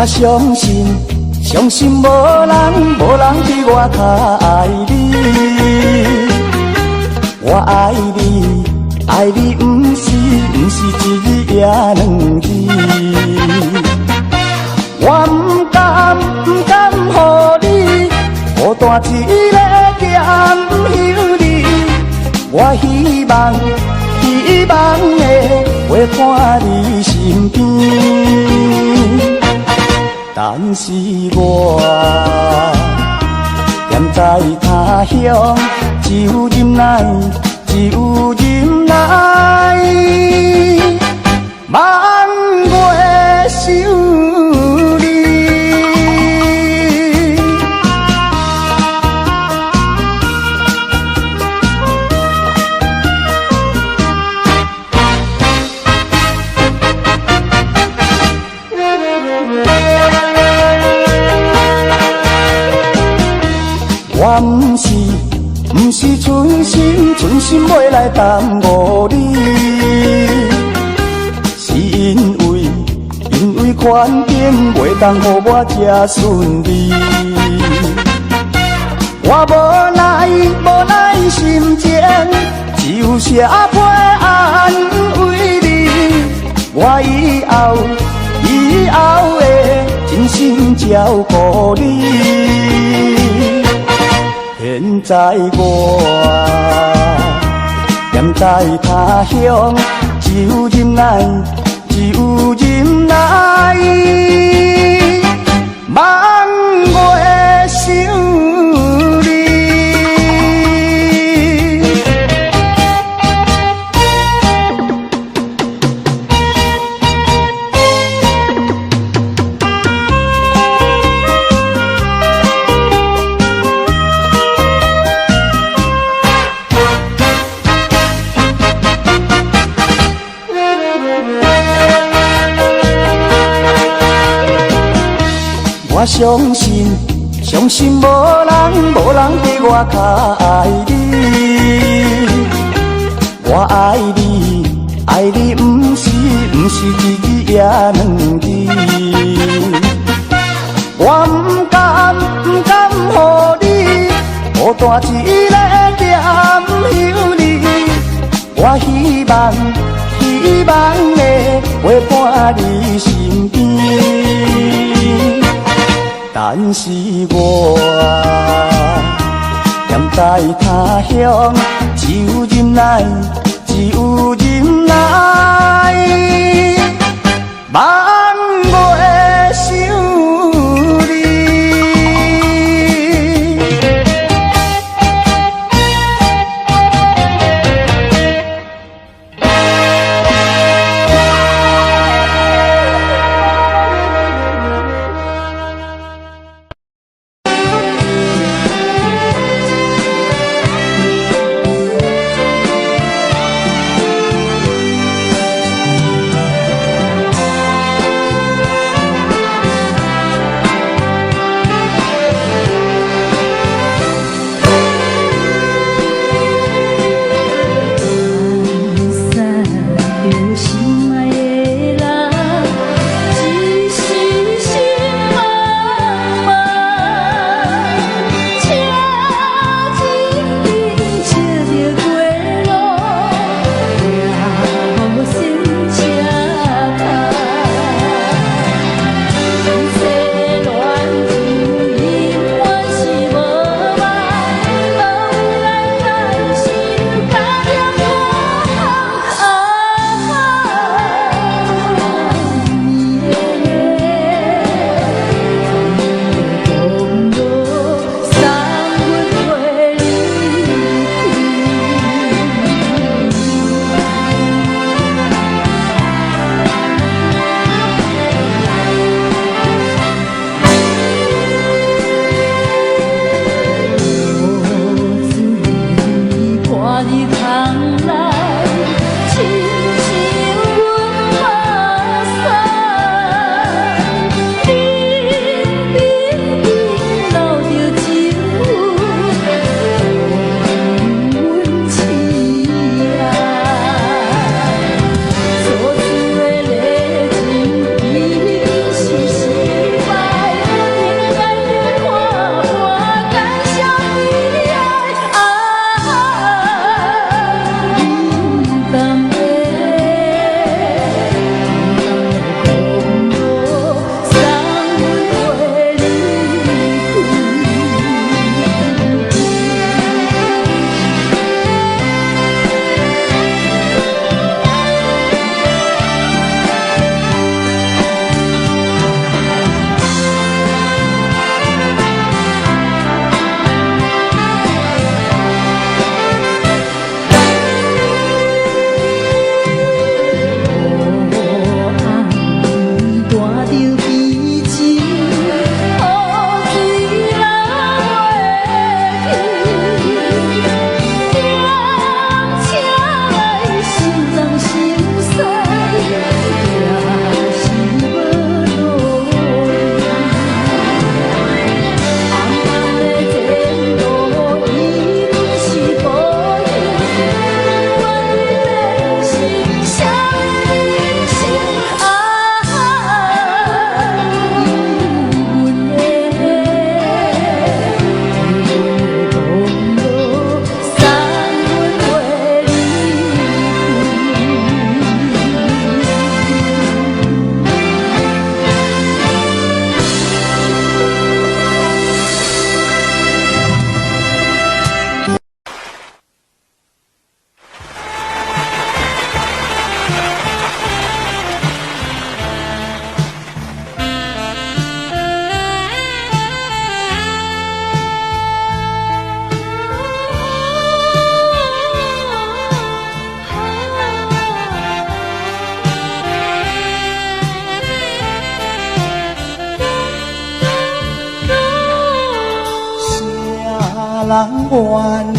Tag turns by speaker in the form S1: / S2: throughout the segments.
S1: 我相信，相信无人比我较爱你。我爱你，爱你不是一日也两日。我不甘予你孤单一个咸休你。我希望会伴你身边。但是我踮在他乡，只有忍耐，望月想你。我不是存心要来耽误你，是因为环境袂当予我这顺利。我无奈心情，只有写批安慰你。我以后会真心照顾你。现在我踮在他乡，只有忍耐，望月想你。我相信无人比我较爱你。我爱你不是一日也两日。我不甘予你孤单一个咸休你。我希望会伴你身边。但是我踮在他乡，只有忍耐，望月想你。人愿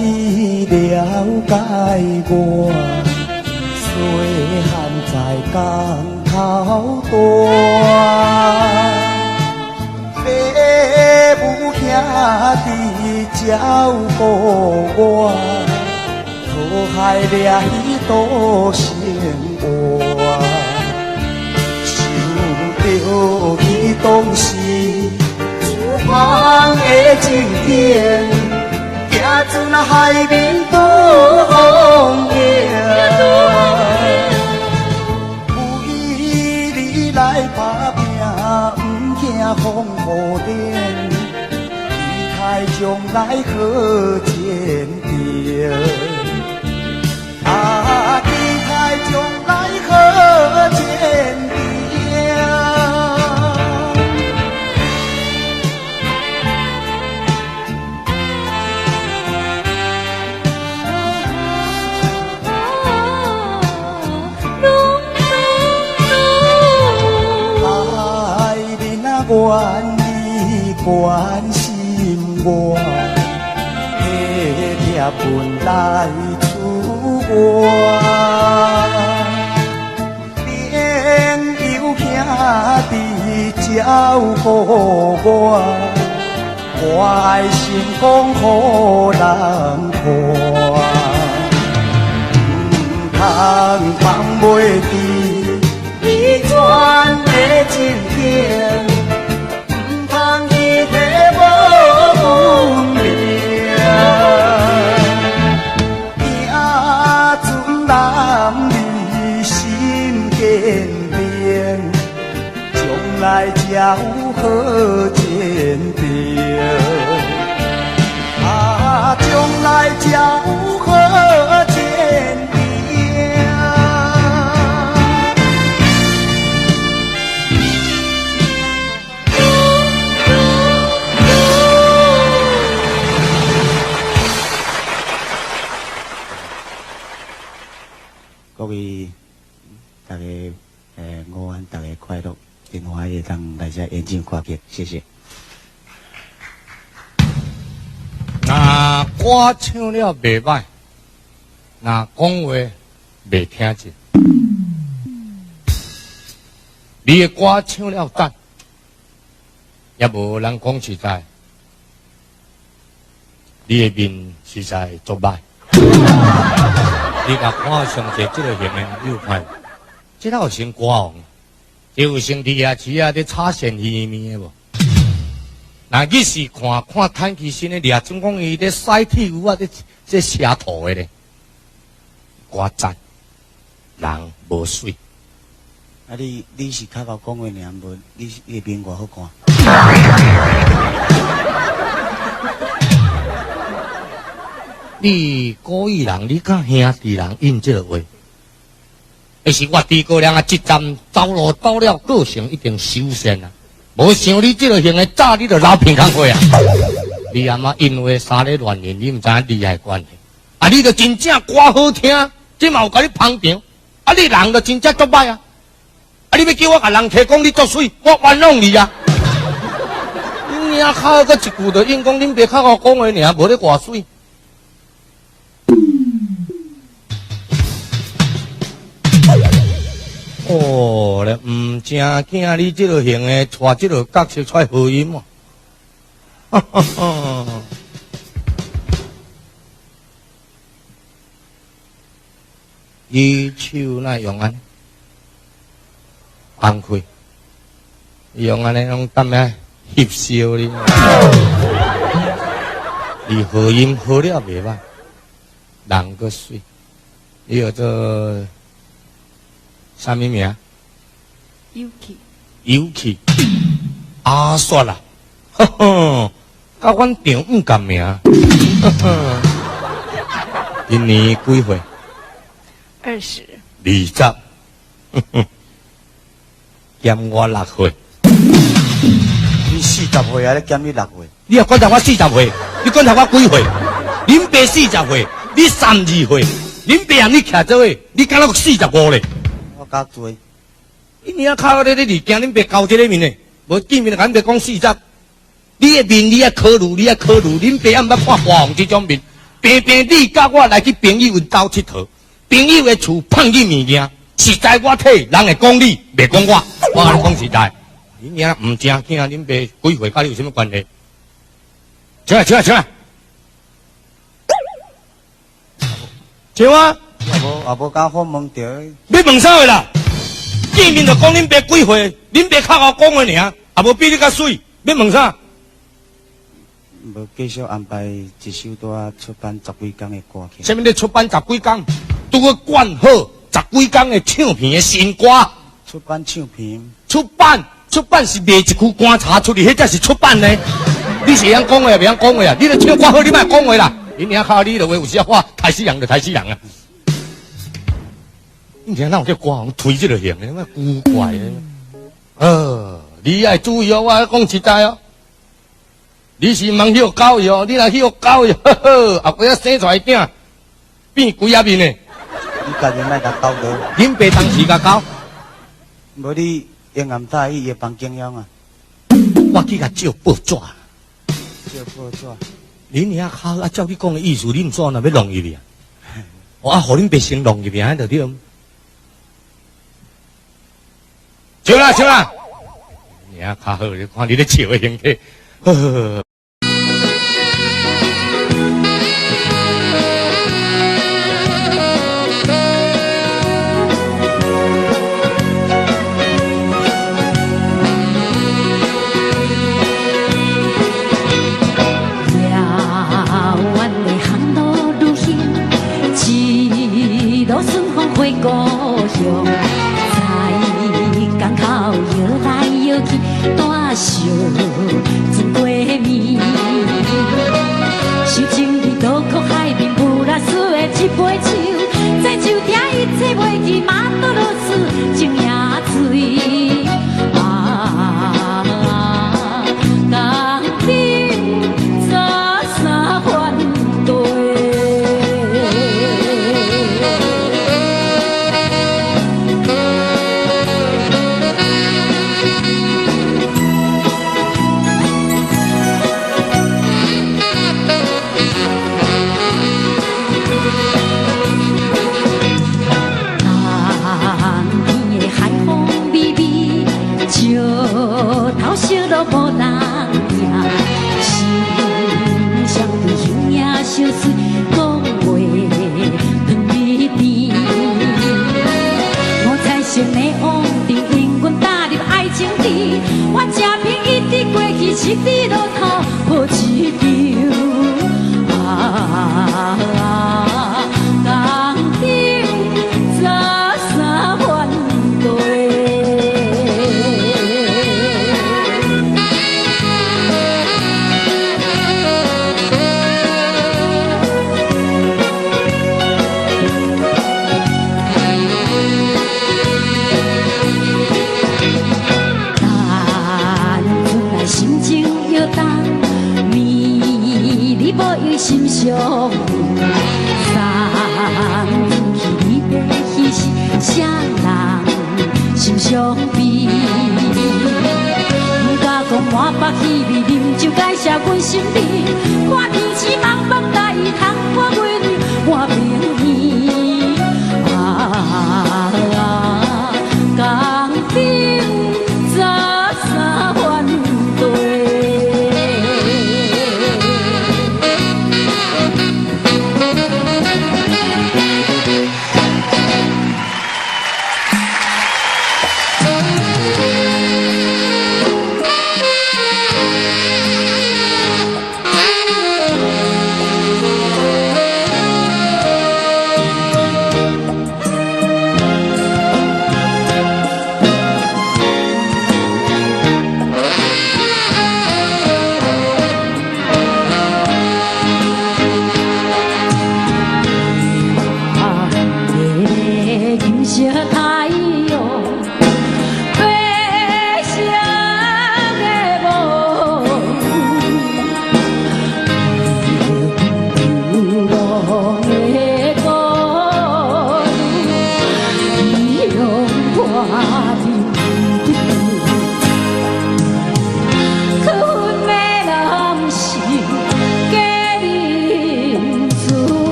S1: 意了解我，细汉在港口大，父母兄弟照顾我，讨海掠鱼都生活，想着彼当时。梦的情景，行出那海面多风景。为你来打拼，不惊风雨冷，期待将来好前程。啊，期待将来好前程。愿意关心我，体贴本来出我，朋友兄弟照顾我，我的成功予人看，唔通放袂记你转的情景。来才有好前程，啊，将来才有好前程。各位，大家午安，大家快乐。电话也当大家眼睛看见，谢谢。
S2: 那歌唱了袂歹，那讲话袂听见。你的歌唱了赞，也无人讲实在，你的面实在足歹。你甲看上者这个型的又歹，这有成歌王。就像你啊，只啊，咧插线鱼面的无？那伊是看叹气声的，掠总讲伊咧晒铁牛啊，这写图的咧，歌赞，人无水。
S1: 啊，你是较够讲话尔，无你的面外好看。
S2: 你故意人，你甲兄弟人应这个话。那是我诸葛亮啊，一站走路到了，个性一定修仙啊！无像你这个型的，早你就老骗工课啊！你阿妈因为三个乱言，你唔知影利害关系啊！你就真正歌好听，这嘛有甲你捧场啊！你人就真正足歹啊！啊！你要叫我甲人提讲你作水，我冤枉你啊！你娘靠个一句就应讲，恁别靠我讲的尔，无咧外水。哦，咧唔正惊你这个型的，带这个角色出来合音嘛？哈哈哈！伊手那用安，放开，用安尼用当咩翕笑你？伊合音合了袂歹，人个水，伊叫做。啥物名？
S3: 有气，
S2: 有气，啊，煞啦，呵呵，甲阮丈唔共名，呵呵，今年几岁
S3: 20，
S2: 20，呵呵，减我6岁。
S1: 你40岁啊，你减你6岁。
S2: 你也管头我40岁，你管头我几岁？恁爸40岁，你32岁，恁爸你徛这位，你敢若45咧？
S1: 较多，
S2: 你娘靠咧，你惊恁别交这个面呢？无见面就咱别讲40。你的面你要考虑，你要考虑，恁爸也毋捌看花红这种面。平平你甲我来去朋友因兜佚佗，朋友的厝放你物件，实在我体人会讲你，袂讲我。我甲你讲实在，恁娘毋正惊恁爸几岁，甲你有什么关系？起来，起来，起来！请啊！
S1: 也无敢好问着。
S2: 要问啥话啦？见面就讲恁爸几岁，恁爸较好讲的尔，也无比你较水，要问啥？
S1: 无继续安排一首带出版10几天的歌曲。
S2: 啥物咧出版10几天，拄个灌好10几天的唱片的新歌。
S1: 出版唱片。
S2: 出版是卖一句观察出去，迄才是出版呢。你是会晓讲话也袂晓讲话啊！你咧唱歌好，你莫讲话啦。恁娘靠你的话，有时啊话抬死人就抬死人啊！你听那有叫歌红推这个型的，那古怪的。你爱注意哦，我讲实在哦。你是茫许狗哟，你若许狗哟，呵呵，后尾生出来囝变鬼仔面的。
S1: 你家己莫甲斗倒。
S2: 恁爸当时甲狗，
S1: 无你永暗大伊夜房景仰啊。
S2: 我去甲照报纸。
S1: 照报纸。
S4: 恁遐靠啊！照你讲的意思，恁怎那要弄入去啊？我啊，互恁别先弄入去，安就对。笑啦笑啦！你遐较好，你看你咧笑的形体，呵呵。
S5: 回故乡，在港口摇来摇去，大笑真过暝。想情你渡口海面，布拉斯的一杯酒，在酒店一切袂记，马多罗斯情也醉。港顶早三番对。小路无人行，心相对香也相随，讲话断美甜。我才想你往定永远踏入爱情池，我正凭一直过去，一直路头好一场。港顶早三番对。心上送去你的彼时，谁人心相悲？不敢讲满腹气味，啉酒解释阮心理。看天星茫茫大雨，窗我月女换明年。港顶早三番对。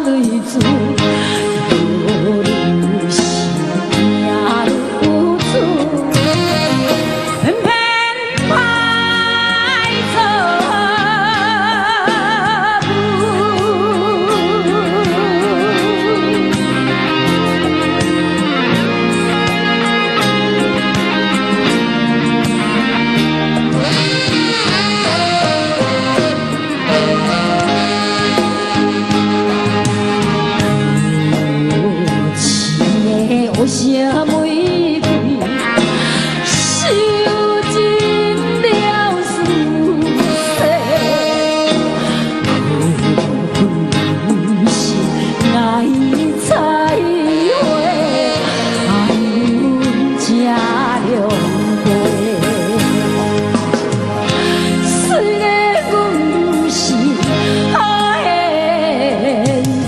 S5: 泪珠，落如是命如此，偏偏歹做有啥玫瑰，受尽了思绪，不是爱采花，爱阮这良陪。虽然阮不是好贤妻，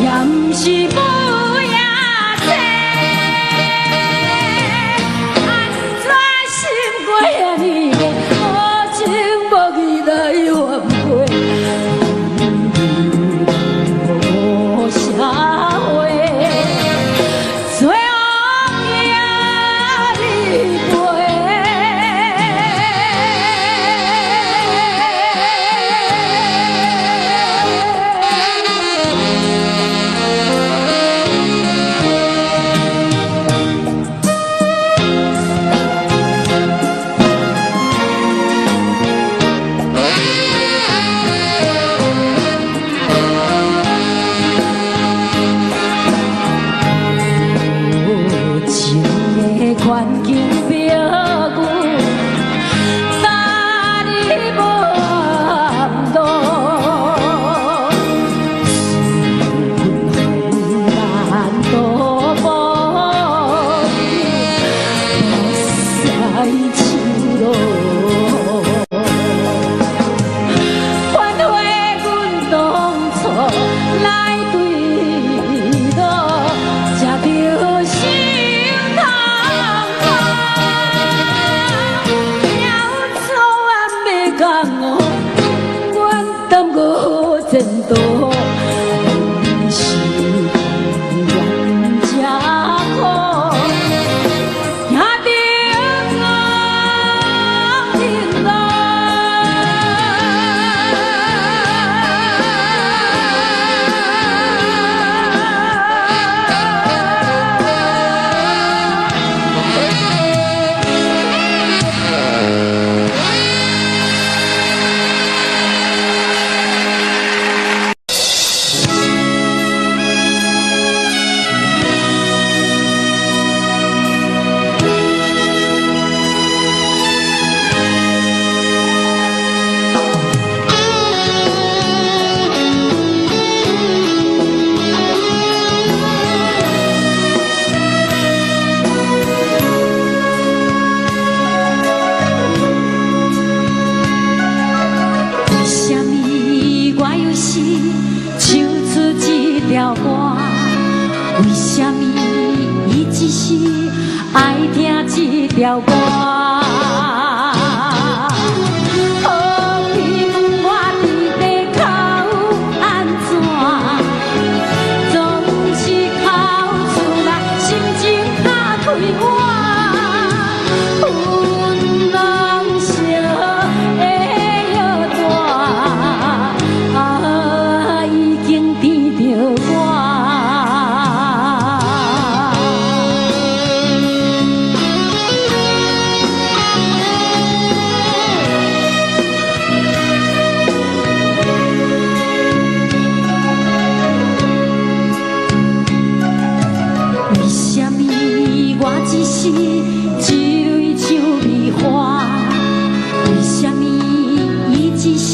S5: 也不是无。环境逼阮，早日无暗路，难渡无塞手路，反悔阮当初来对路，才着心。前途是冤家苦，也着我忍为什么伊只是爱听这条歌？好比问我伫地口安怎，总是哭出来，心情较快活。阮拢惜会摇大，已经甜着我。是一蕊像梅花，为什么伊只是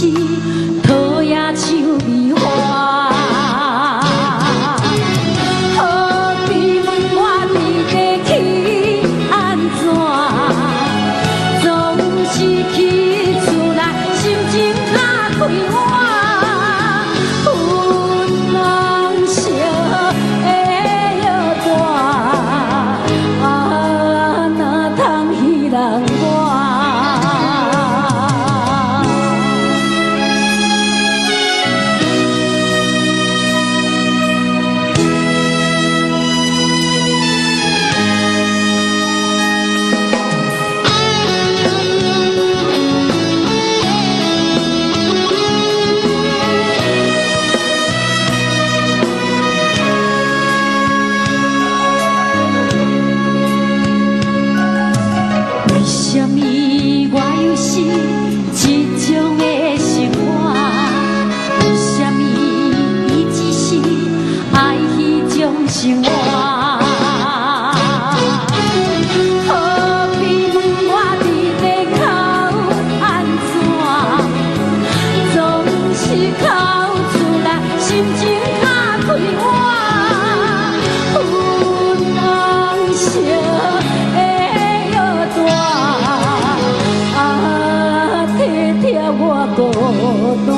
S5: 桃叶像梅花？好比问我伫地去安怎，总是去厝内心情较快活。阮拢惜会摇大。生活。好比我伫地口安怎，总是哭出来，心情较快活。有人惜会摇大，体贴我孤单。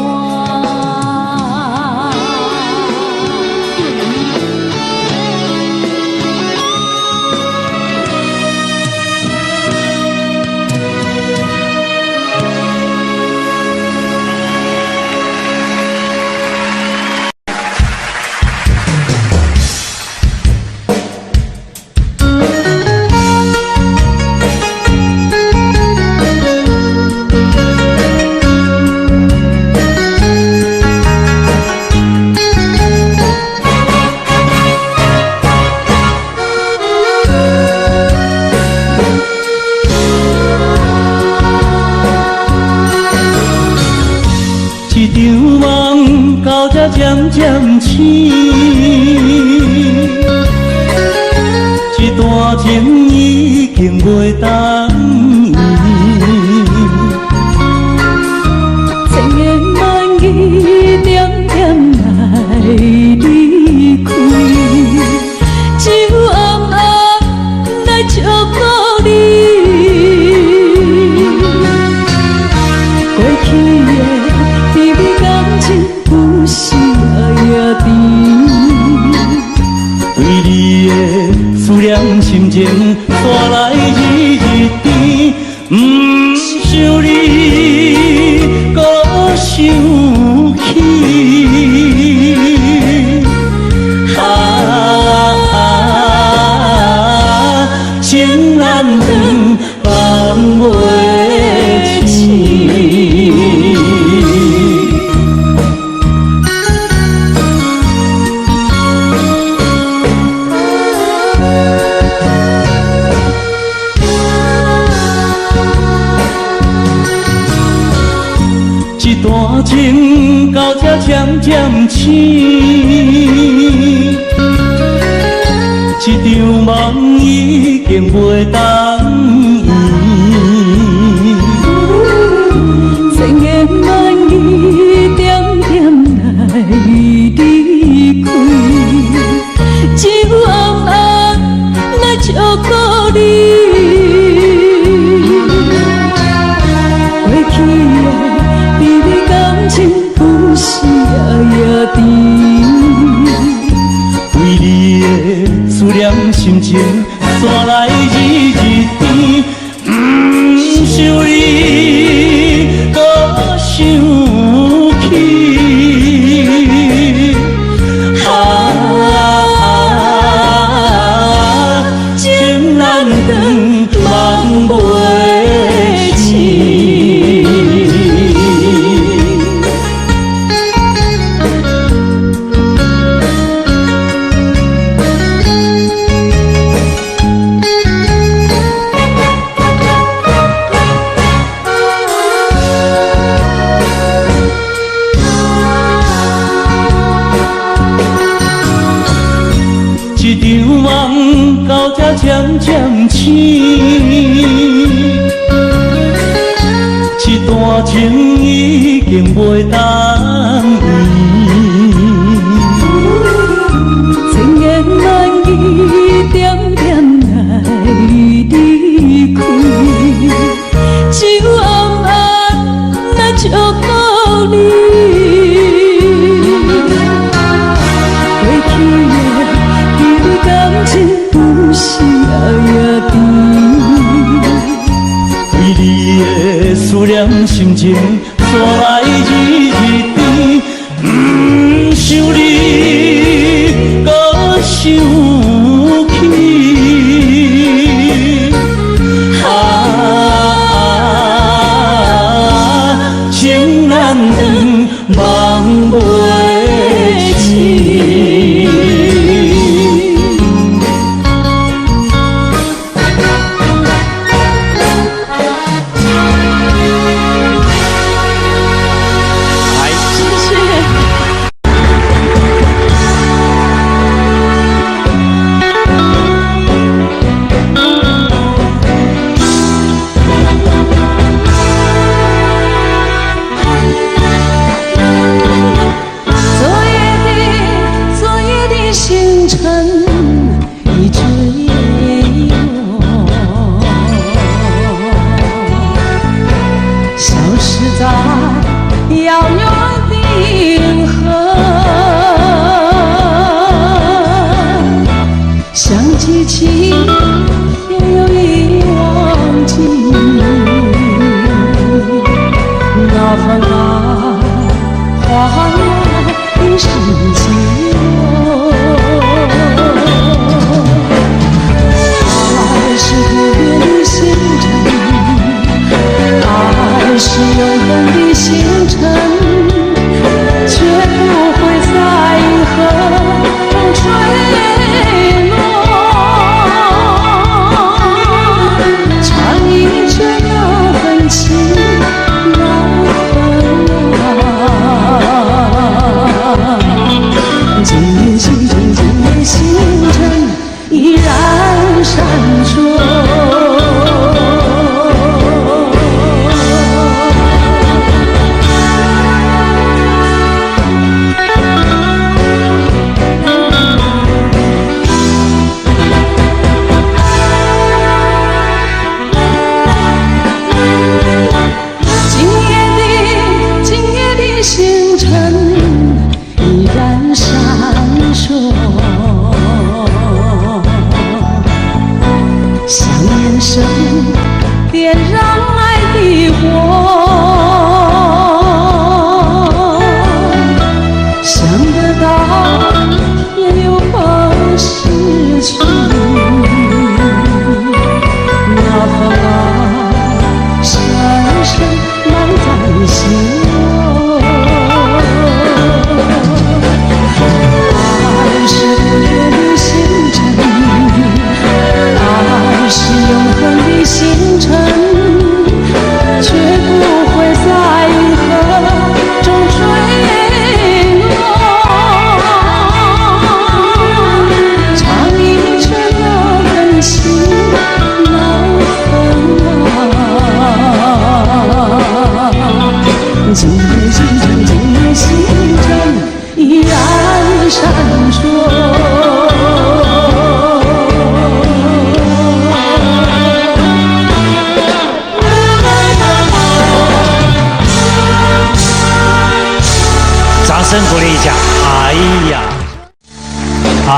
S1: 一场梦到这渐渐醒，一段情已经袂当圆。
S5: 千言万语点点来离开，只有暗暗来祝福你。过去的甜蜜感情有时也甜，
S1: 对你的思念心情带来日日甜，不想你搁想起。情难断，放袂清。一段情到这渐渐醒，一场梦已经袂当圆。
S5: 千言万语点点来离开，只有暗暗来祝福你。过去的甜蜜感情有时也甜，
S1: 为你的思念心情带来日日甜，不想你搁想起。情难断，梦袂清。一场梦到这渐渐醒，一段情已经袂当圆。
S5: 千言万语点点来离开，只有暗暗来祝福你。过去的甜蜜感情有时也甜，
S1: 为你的思念心情带来日日甜，不想你搁想起。情难断，梦袂清。
S5: 激情也有一忘记，那份爱换来一生寂寞。爱是不变的星辰，爱是永恒的星辰，绝不会在银河中坠落。唱一着那份情，那份爱，今夜星辰，今夜星辰依然闪烁。星辰依然闪烁，像眼神点燃爱的火，想得到也有怕失去，那份爱深深埋在心。爱是不变的星辰，爱是永恒的星辰，绝不会在银河中坠落。唱一着那份情，那份爱，今夜星辰，今夜星辰依然闪烁。
S6: 掌声鼓励一下！哎呀，啊，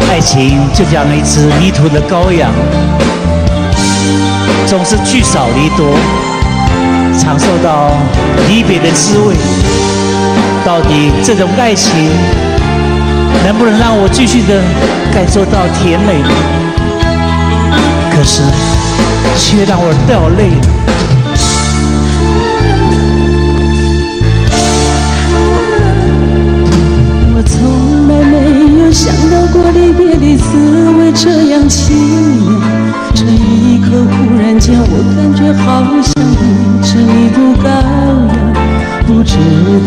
S6: 爱情就像一只迷途的羔羊，总是聚少离多，尝受到离别的滋味。到底这种爱情能不能让我继续的感受到甜美？可是却让我掉泪了。
S5: 我从来没有想到过离别的滋味这样凄凉，这一刻忽然间我感觉好像变成一堵羔羊，不知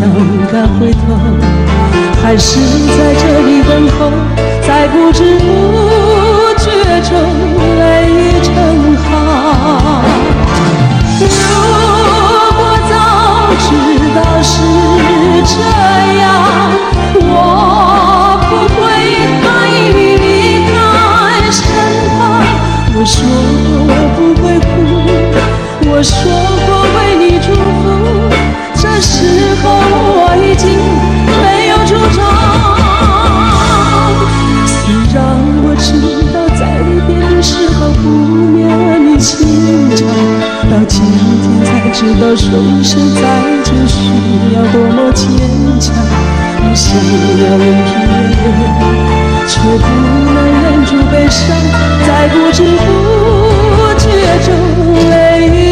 S5: 道该回头还是在这里等候，在不知不觉中泪成行。如果早知道是这样，我不会带你离开身旁。我说过我不会哭，我说过为你祝福，这时候我已经没有主张。虽然我知道在离别的时候不免你情长，到今天才知道说一声再见需要多么坚强。我想要忍住眼泪，却不能忍住悲伤，在不知不觉中泪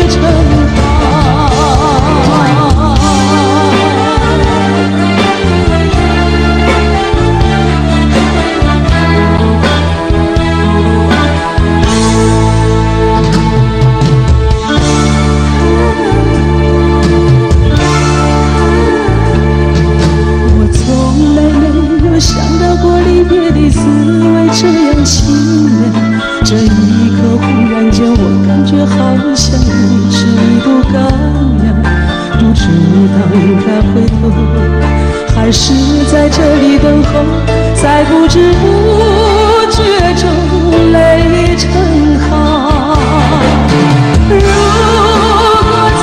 S5: 成行。想到过离别的滋味这样凄凉，这一刻忽然间我感觉好像变成一堵羔羊，不知道应该回头还是在这里等候，在不知不觉中泪成行。如果早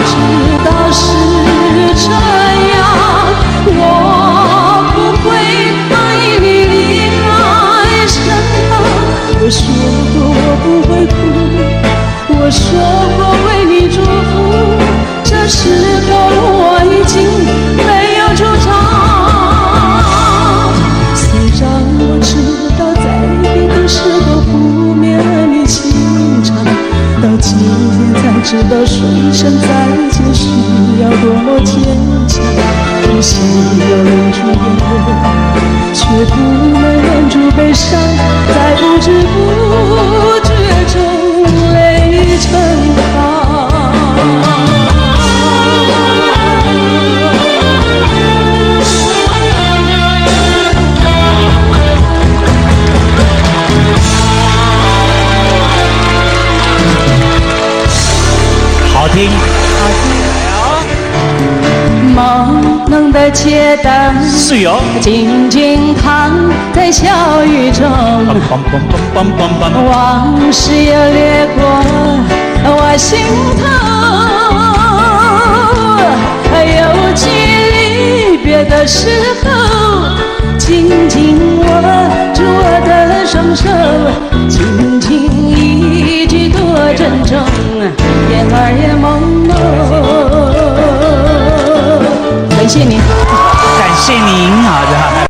S5: 知道是这样，我不会带你离开身旁。
S7: 道说一声再见是要多么坚强，呼吸要忍住眼泪，却不能忍住悲伤，在不知不觉中泪成行。
S6: 好听，
S7: 梦能的街灯
S6: 是哟，
S7: 静静躺在小雨中，往事又掠过我心头，有句离别的时候，紧紧握住我的双手，轻轻一句多珍重，眼儿也朦胧。感谢您，
S6: 感谢您，好的。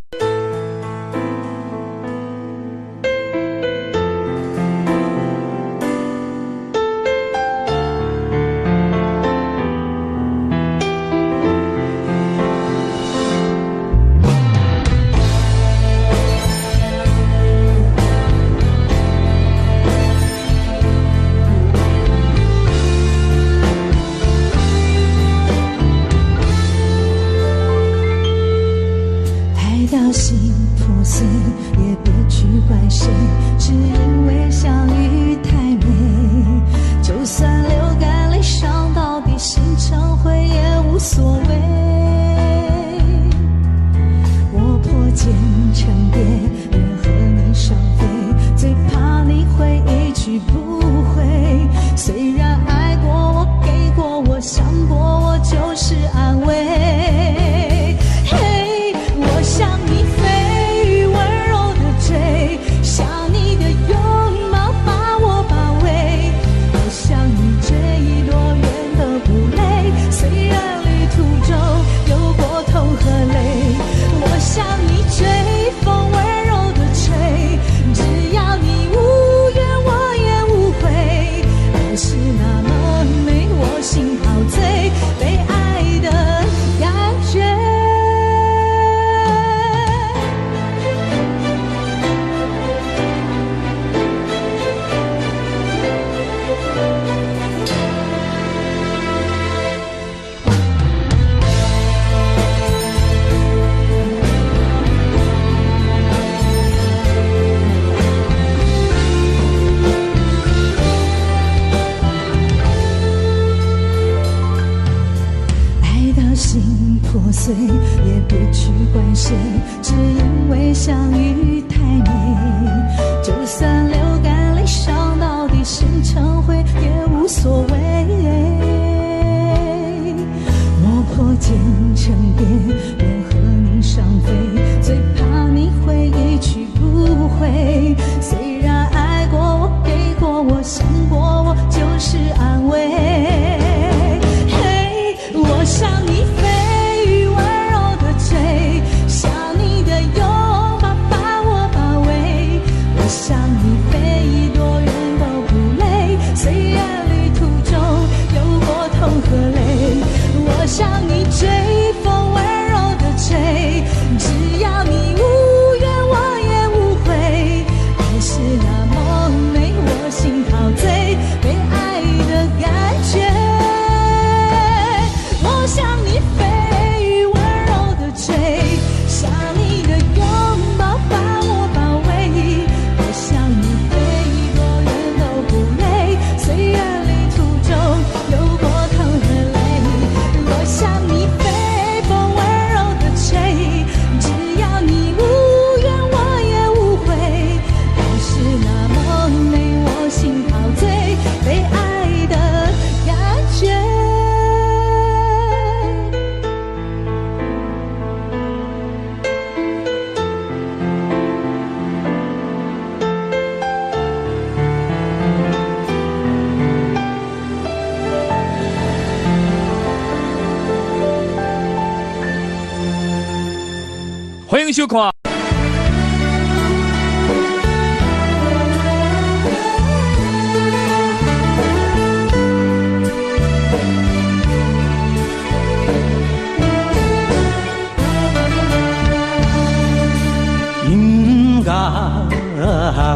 S8: 欢迎收看。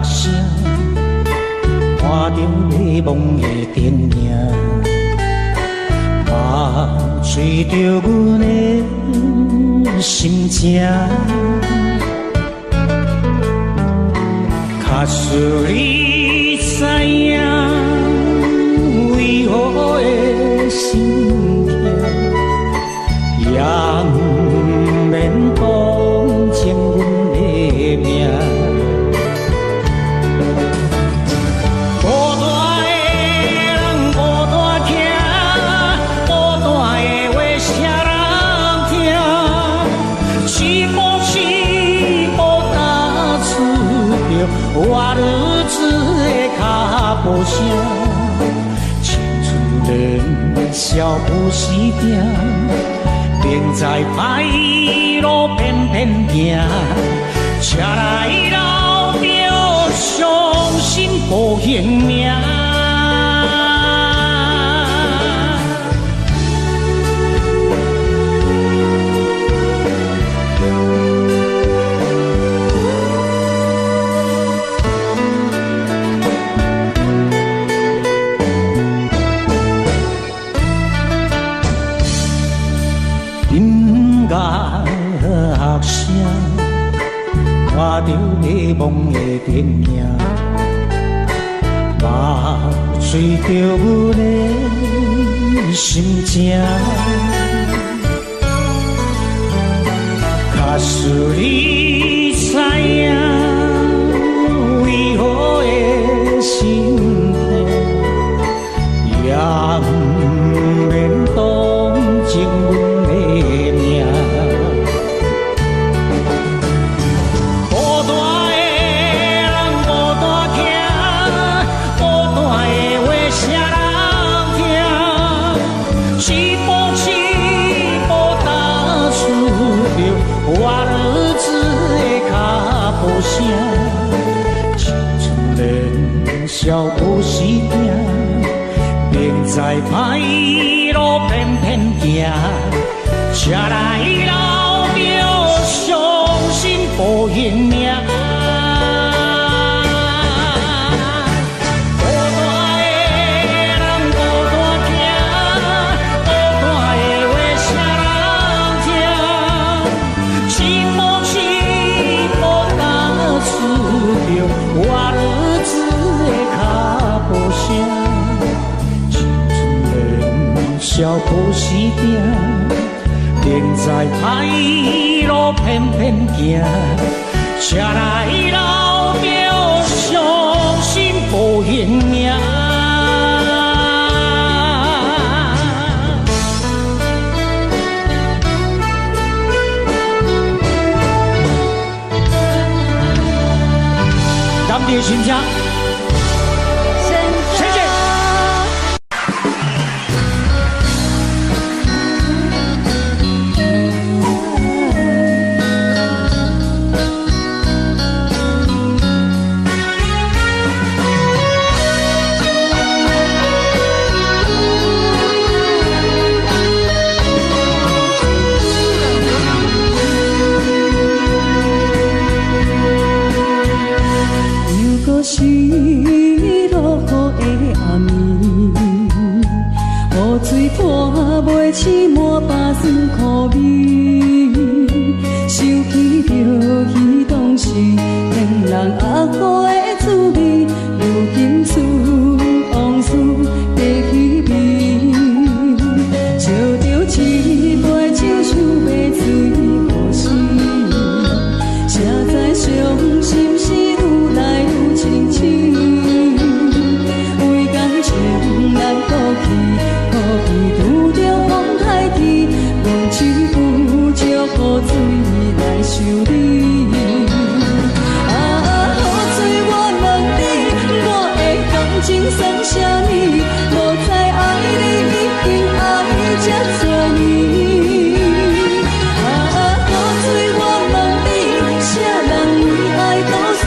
S6: 声，看着迷惘的电影，目吹着阮的心情。假使你知影，为何会心痛，也不免同情阮的命。孤单的人孤单听，孤单的话谁人听？是无是无打出着我日子的脚步声。青春人笑不时定，明知歹路偏偏行，车来老表伤心无性命。音乐声，看着迷惘的电影，目吹着阮的心情。假使你知影，为何会心痛，也不免同情阮。我日子的脚步声，青春人笑不时定，明知歹路偏偏行，车来老表伤心无性命。我日子的脚步声，青春人笑不时定，明知歹路偏偏行，车来老表伤心无性命。你的心情，谢谢。
S7: 是落雨的暗暝，雨水泼袂起满巴酸苦味，想起着彼当时令人压苦的滋味，如今思往事在稀微，笑着一杯酒想要醉故事，谁知伤心事愈来愈清醒，为感情难过去，可比拄着风海天，阮只有借雨水来修理。啊，雨水我问你，我的感情算啥物？无再爱你，已经爱这多年。啊，雨水我问你，啥人为爱到死？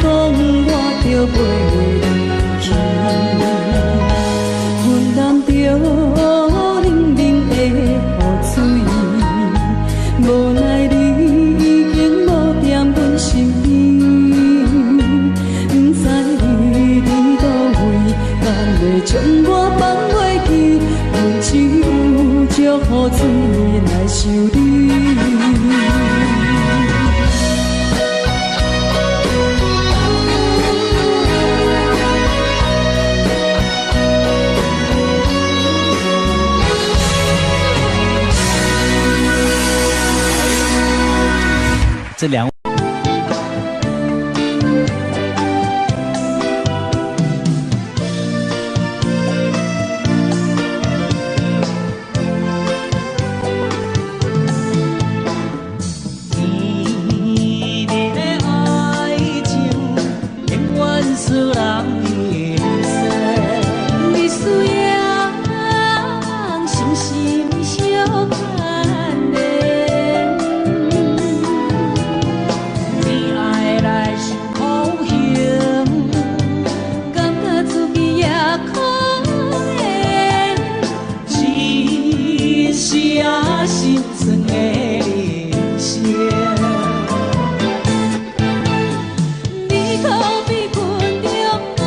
S7: 讲我着袂离去，阮淋着冷冷的雨水，无奈你已经无踮阮身边，不知你伫倒位，敢会将我放袂记？阮只有借雨水来想你。
S6: 这两位。
S7: 你的爱情永远使人认识，你需要心心相牵连。你爱来是苦行，感觉自己也可怜，只是啊心酸的人生。你逃避群中爱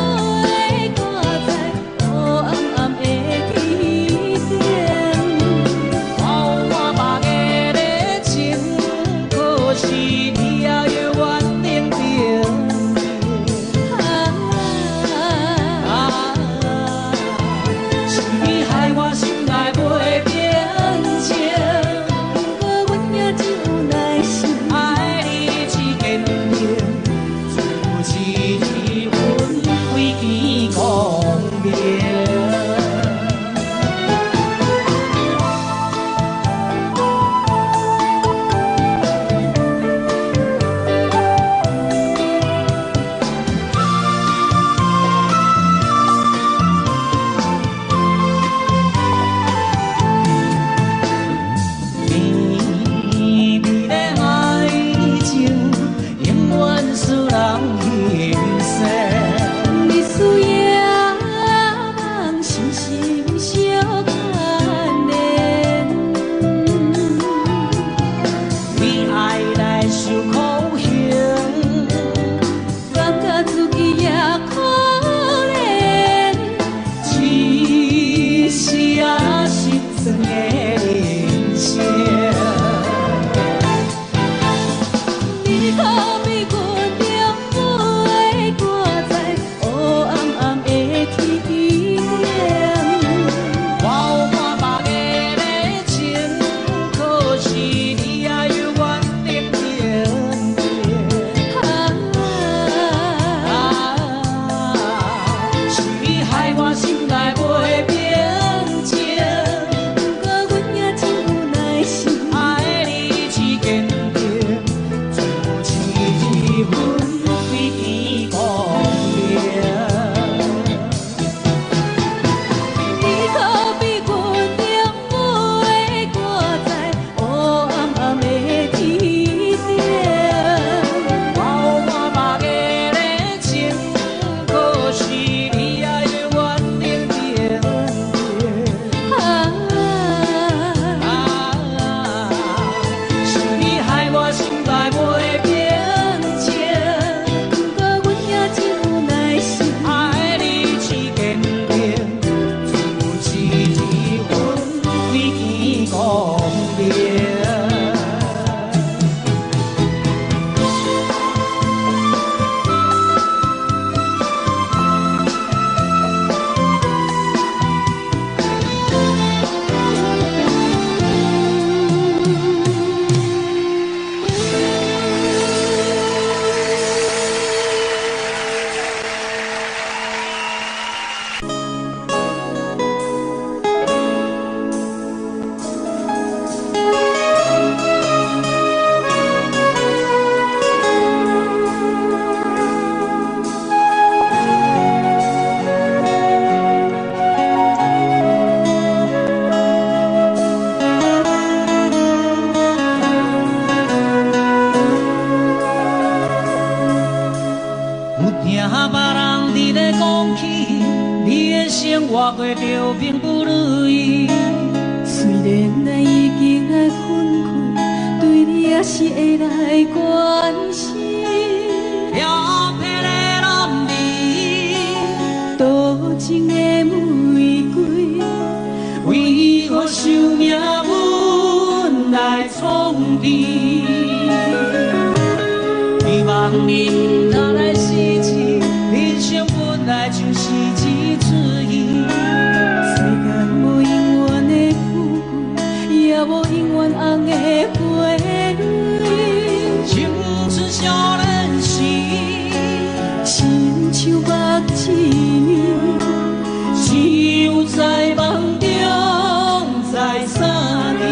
S6: 有听别人伫咧讲起，你的生活过着并不如意。
S5: 虽然咱已经来分开，对你还是会来关心。
S6: 飘撇的男儿，
S5: 多情的玫瑰，
S6: 为何受命运来创治？希望你若来失去，人生本来就是一出戏。
S5: 世间无永远的富贵，也无永远红的花蕊。
S6: 青春少年时，
S5: 亲像目睭，
S6: 只有在梦中在散去。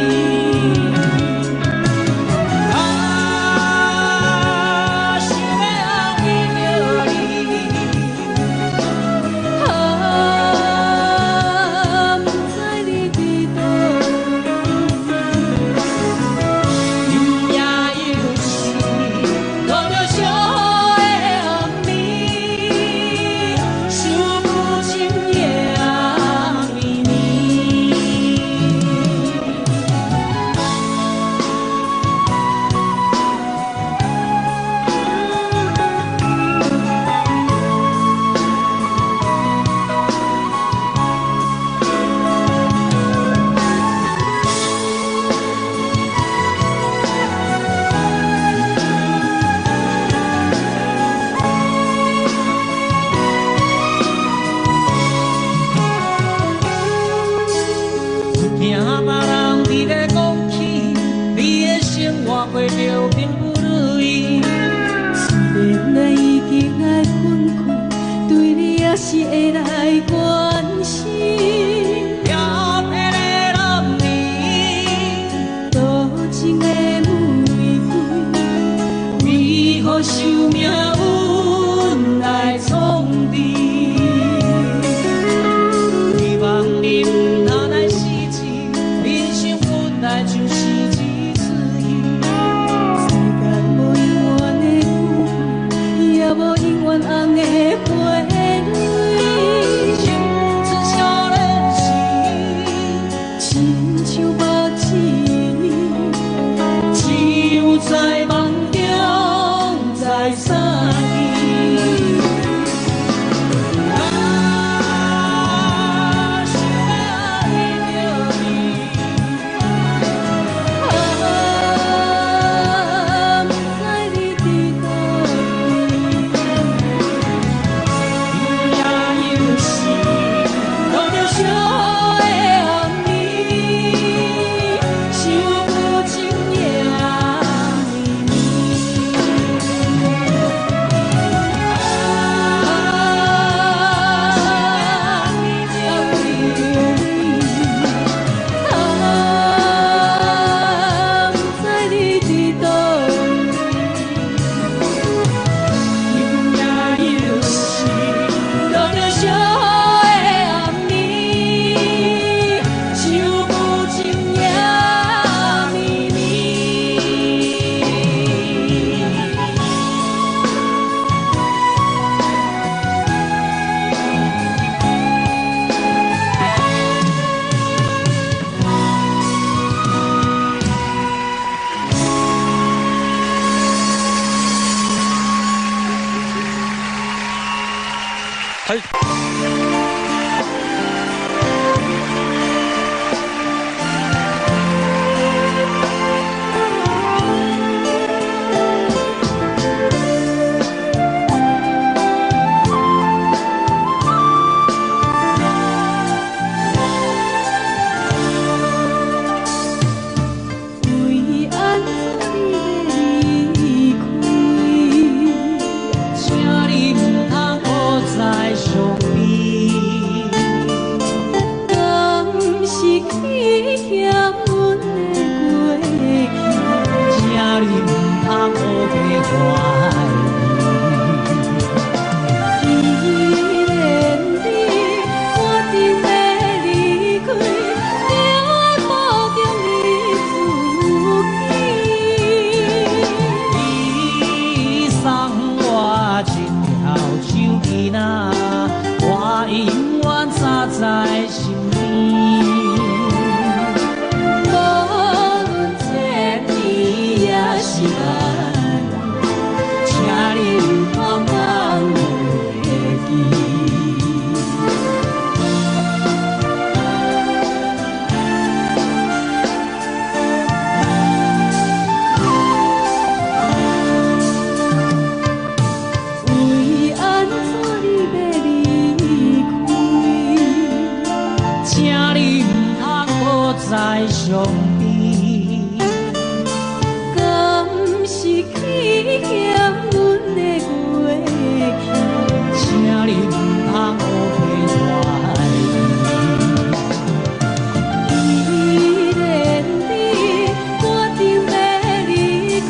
S6: 过着并不如意，
S5: 虽然咱已经来分开，对你还是会来关心。
S6: 飘撇的男儿，
S5: 多情的玫瑰，
S6: 为何受命运来创治？希望你若来失去，人生本来就是一出戏。
S5: 无永远红的花蕊，
S6: 青春少年时，
S5: 亲像目睭，
S6: 只有在梦中在散去。请你唔通再伤悲。你那，我永远扎在心底。无论这天也是晚，请你茫茫袂记。在相比，
S5: 敢是欺骗阮的过去，
S6: 请你唔通乌皮带。
S5: 既然你决定要离开，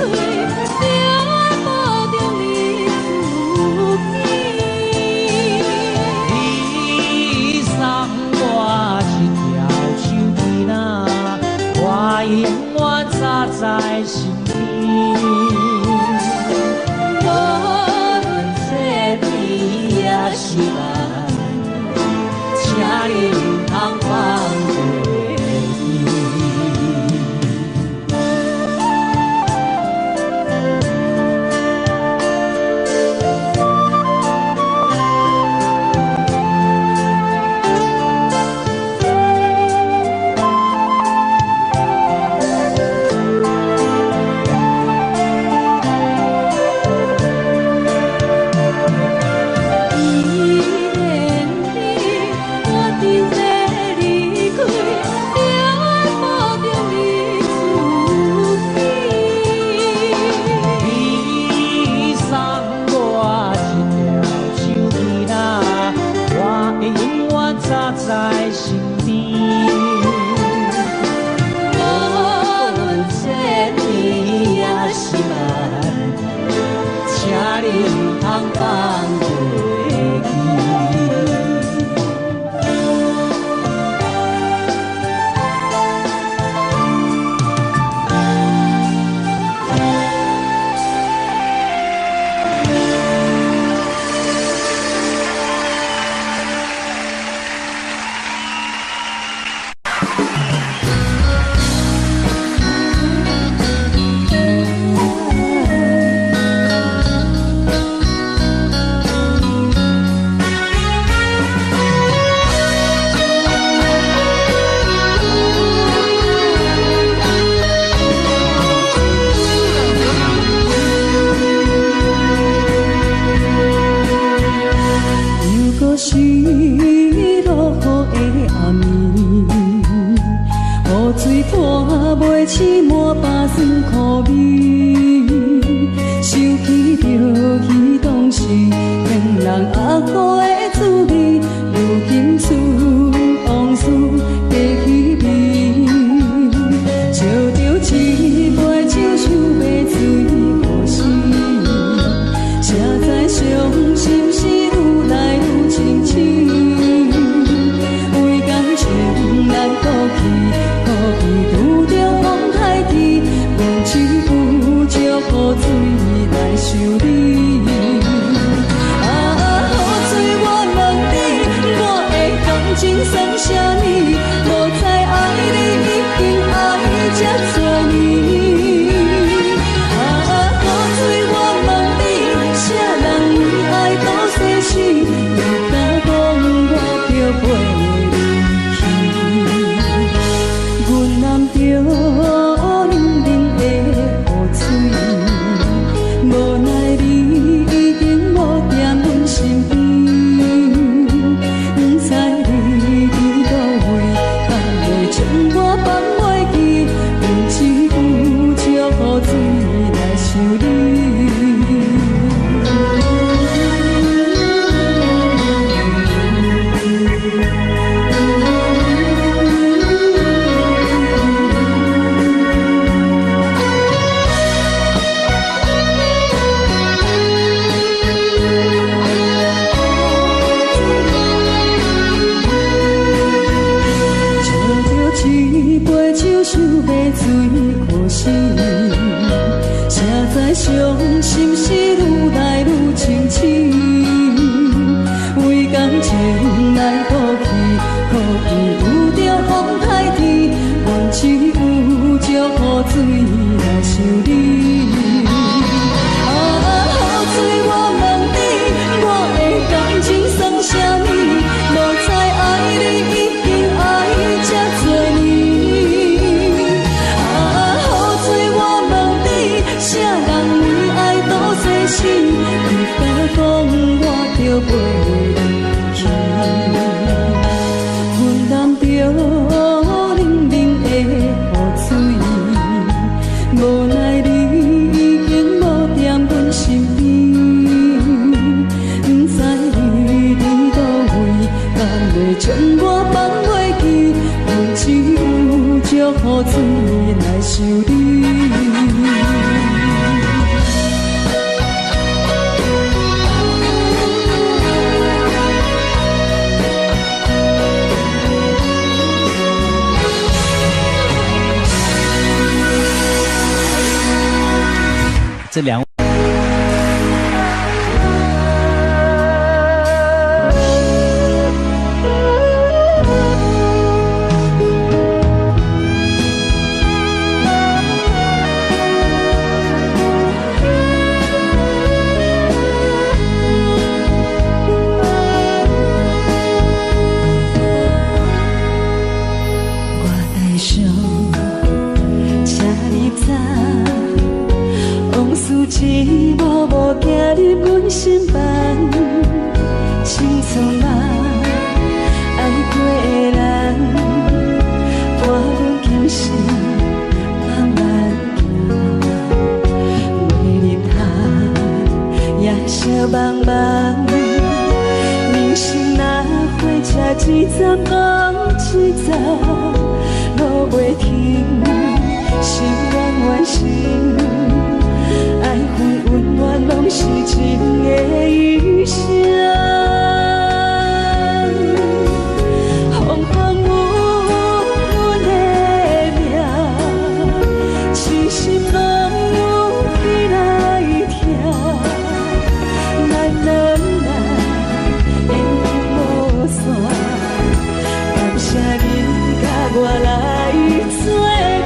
S5: 就要保重你自己。
S6: 你送我一条手机呐，我永远扎在心底。
S5: 无论这天也是晚，
S6: 请你唔通放袂记。在心底，
S5: 无论这天也是晚，
S6: 请你唔通放袂记。
S7: 是落雨的暗暝，雨水拖袂起满巴酸苦味，想起着彼当时骗人压苦的滋味，如今思往事加稀微，笑着一杯酒想要醉过时，谁知伤心事愈来愈清醒，为感情难过去，可比拄着风海天，愿只有借雨水来修理。啊，雨水我问你，我的感情算啥物？无知爱你已经爱这多年。啊，雨水我问你，啥人为爱多细
S6: 这两位。
S7: 一幕幕走入阮心房，青春梦，爱过的人，伴阮今生慢慢行，月日下夜色茫茫，人生若火车一站往一站，路袂停，心愿完成。爱恨温暖拢是一个余生，风风雨阮的命，痴心拢有起来听，咱两人缘分无散，感谢你甲我来作伴。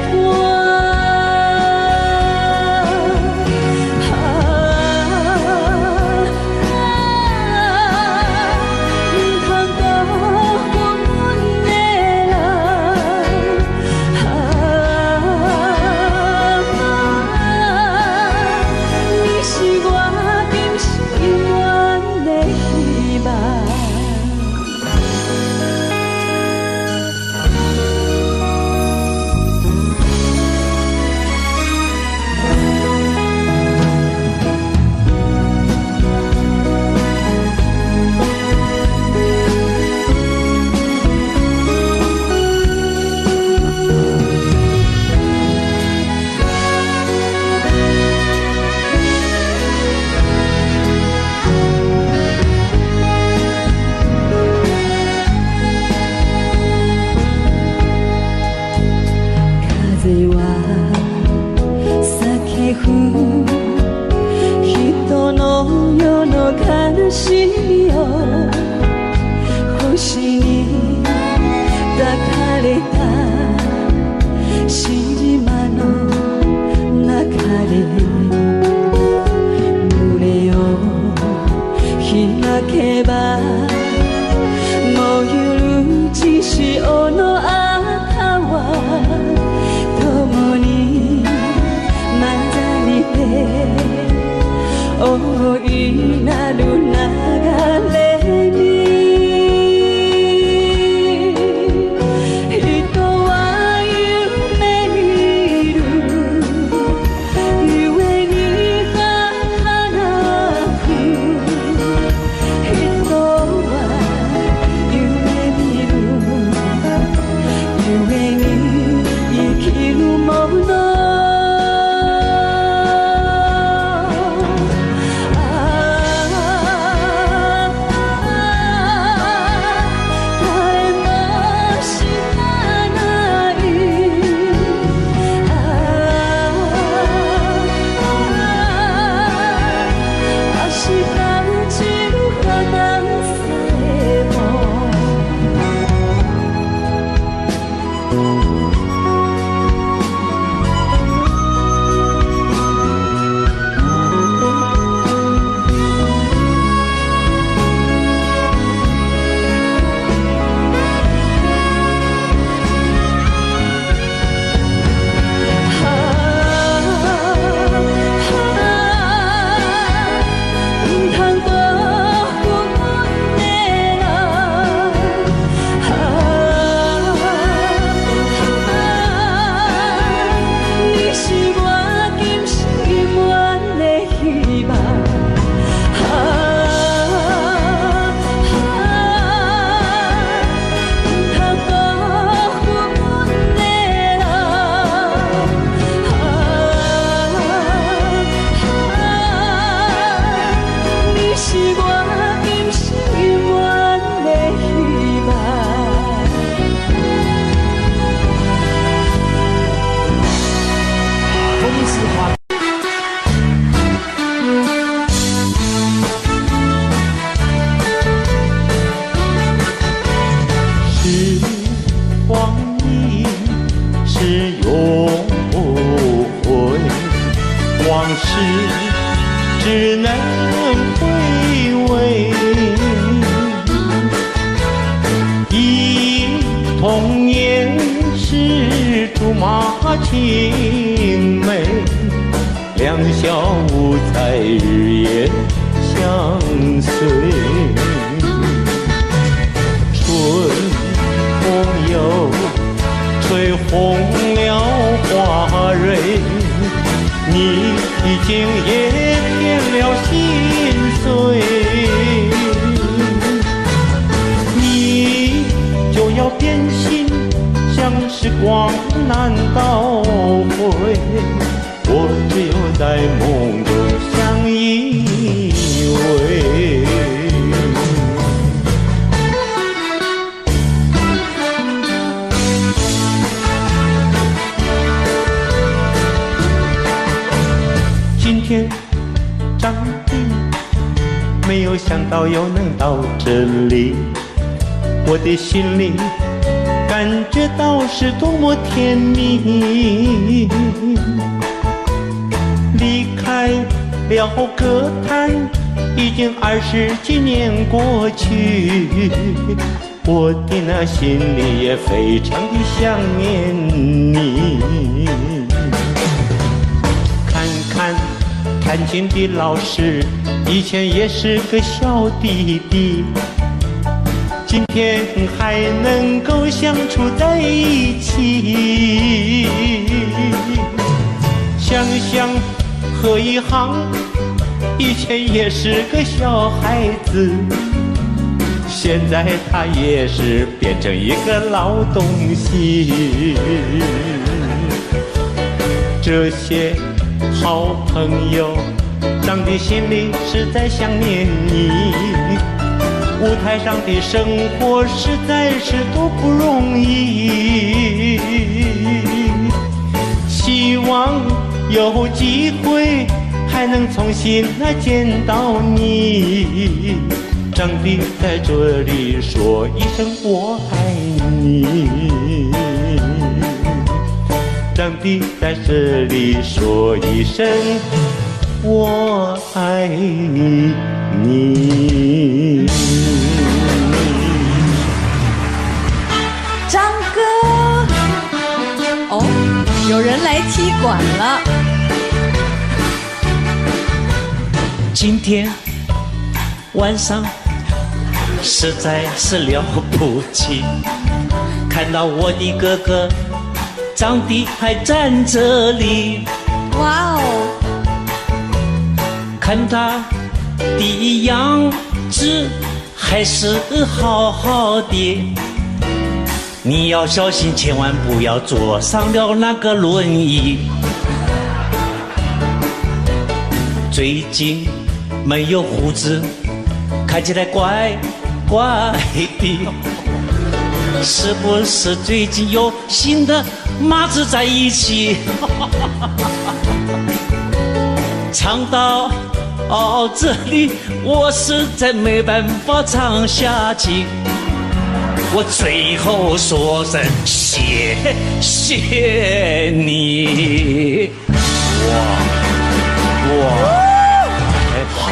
S8: 青梅，两小无猜，日夜相随。春风又吹红了花蕊，你已经也变了心碎，你就要变心，像时光难倒回，我只有在梦中相依偎。今天张帝没有想到又能到这里，我的心里感觉到是多么甜蜜。离开了歌坛已经20几年过去，我的那心里也非常的想念你。看看弹琴的老师，以前也是个小弟弟，今天还能够相处在一起。想想何以航，以前也是个小孩子，现在他也是变成一个老东西。这些好朋友，张帝心里实在想念你。舞台上的生活实在是多不容易，希望有机会还能重新见到你。张帝在这里说一声我爱你，张帝在这里说一声我爱你。
S3: 张哥，哦，有人来踢馆了。
S6: 今天晚上实在是了不起，看到我的哥哥张帝还站这里，
S3: 哇哦，
S6: 看他的样子还是好好的，你要小心，千万不要坐上了那个轮椅。最近没有胡子，看起来怪怪的，是不是最近有新的马子在一起？唱到这里，我实在没办法唱下去，我最后说声谢谢你。哇，好。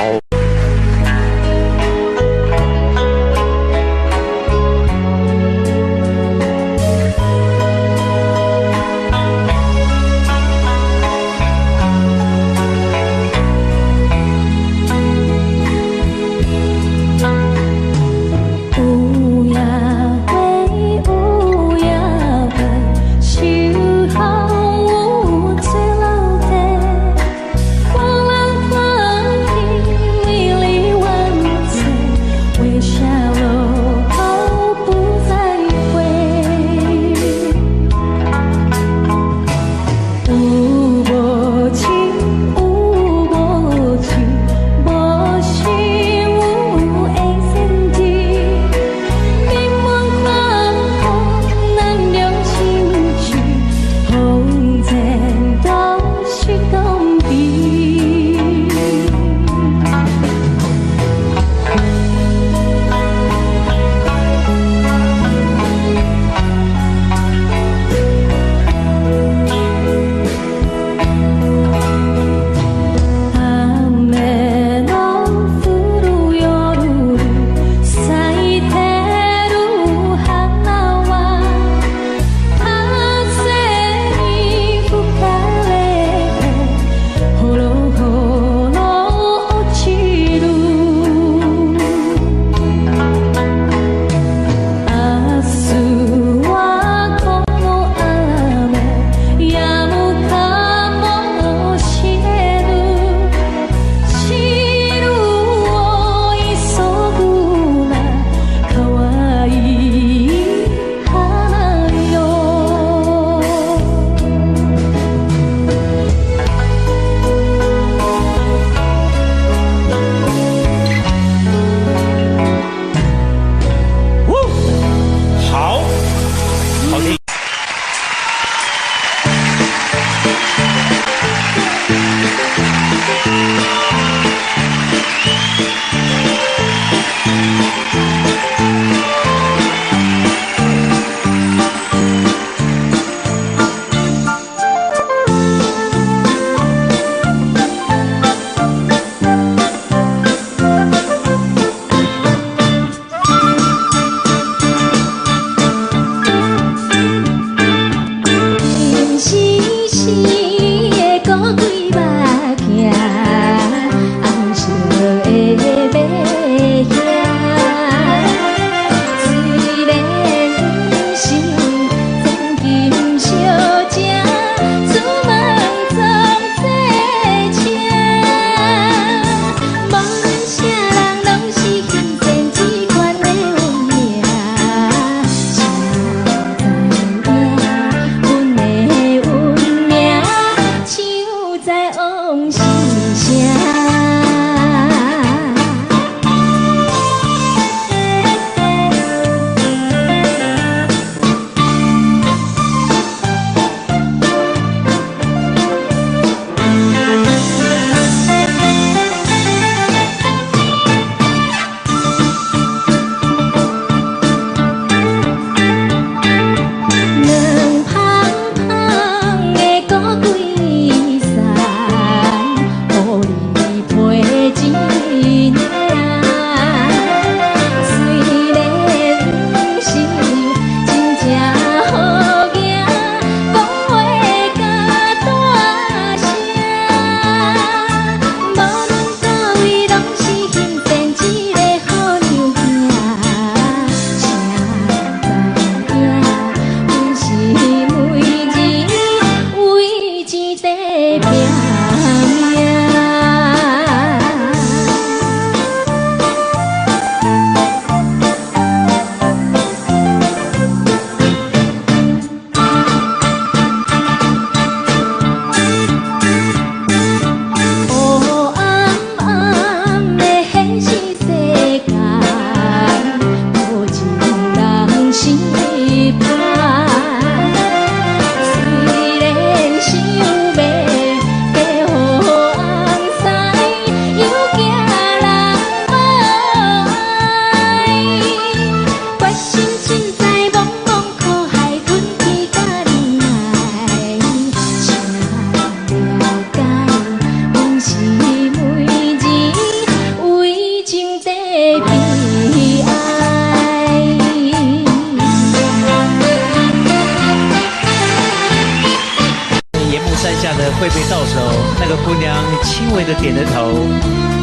S6: 挥别到手，那个姑娘轻微的点了头，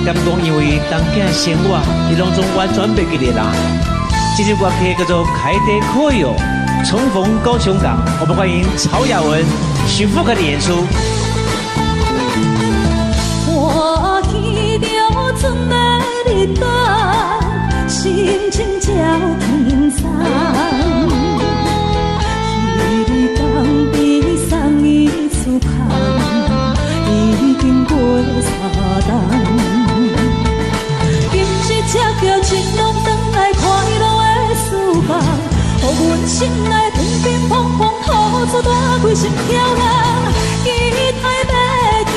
S6: 感讲因为当家生活，伊拢总完全袂记得啦。这首歌曲叫做《开得可有》，重逢高雄港，我们欢迎曹雅文、许富凯的演出。
S5: 我见着春的日灯，心情照轻松。彼日江边送伊出口，已经过3冬。今日才叫情人返来快乐的思梦，予阮心内乒乒乓乓，付出大几心跳人，期待要去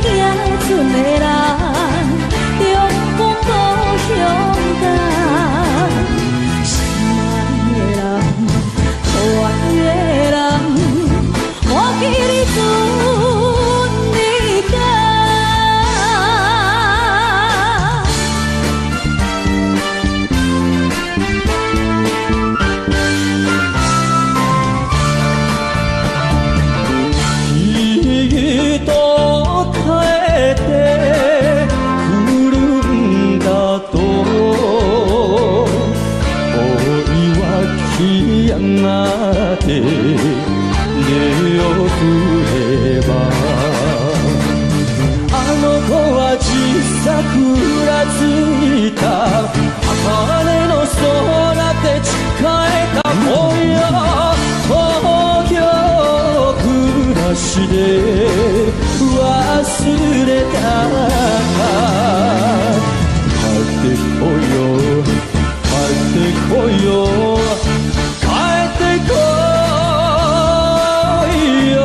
S5: 行船的人，中风故乡港，心爱的人，可爱的人，我记你船日间。忘れた帰ってこいよ帰ってこいよ帰ってこいよ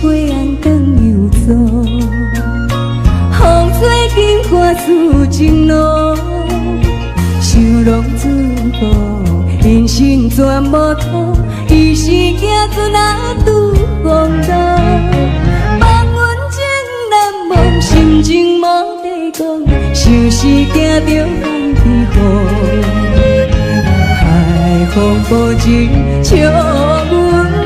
S5: 灰暗灯游走，风吹金花似情路，想浪自古，人生全无途，伊是行船啊拄风浪，望阮情难忘，心情无地讲，想是惊着风天雨，海风无情笑阮误。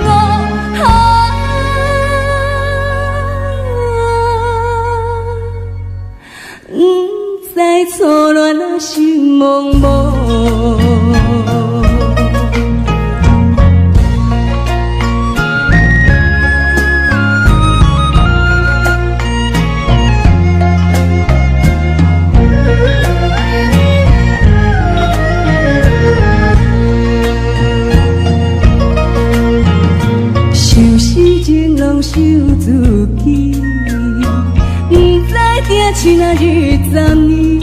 S5: 在错乱啊，心茫茫。想事情拢想自己，不知定亲啊日暂年。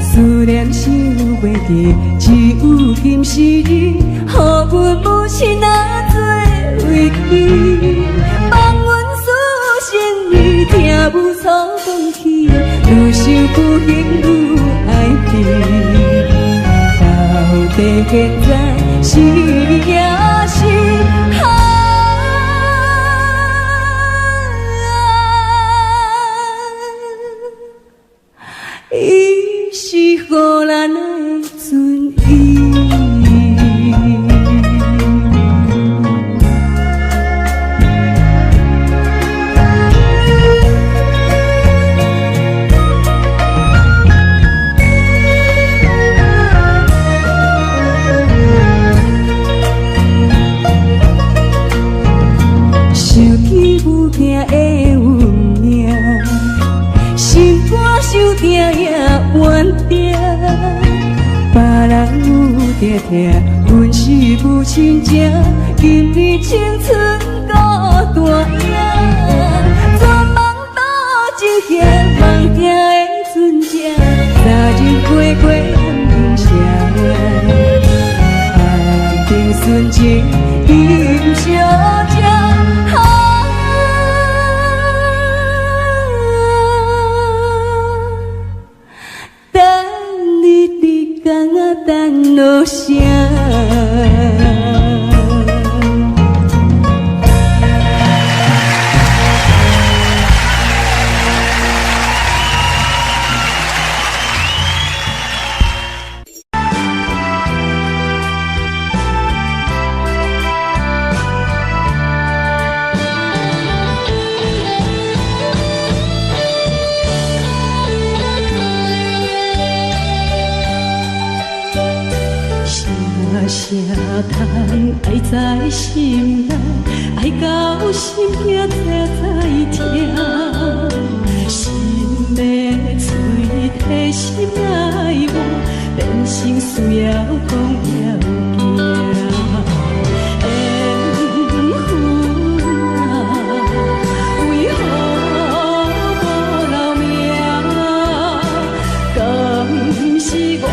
S5: 思念想袂记，只有今时日，予阮母亲啊做为记。望阮思心意，听母所讲起，愈想不幸愈爱记。到底现在是也是？伊是予咱的存意。想起母亲的运命，心肝受定也冤定，别人有定听，阮是母亲情，今年青春孤单影，全梦倒一下，梦听的船只，昨日过安平城，安平纯情今小姐。等落声。啥通爱在心内，爱到心痛才知痛。心要嘴替心爱我，变成需要讲要惊。缘分啊，为何无留名？敢是我？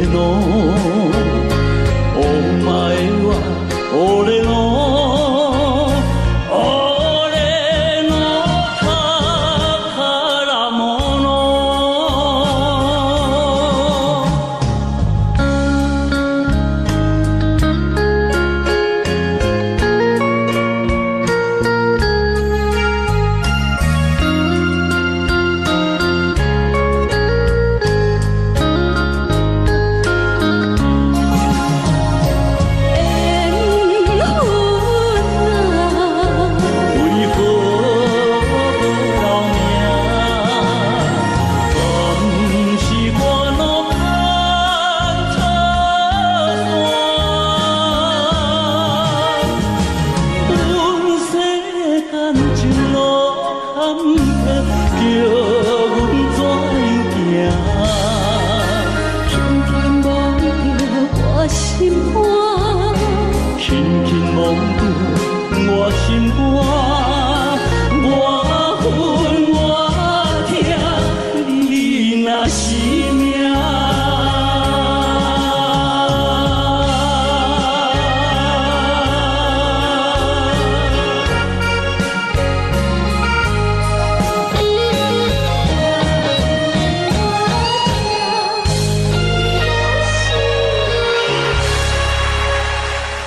S7: のお前は俺の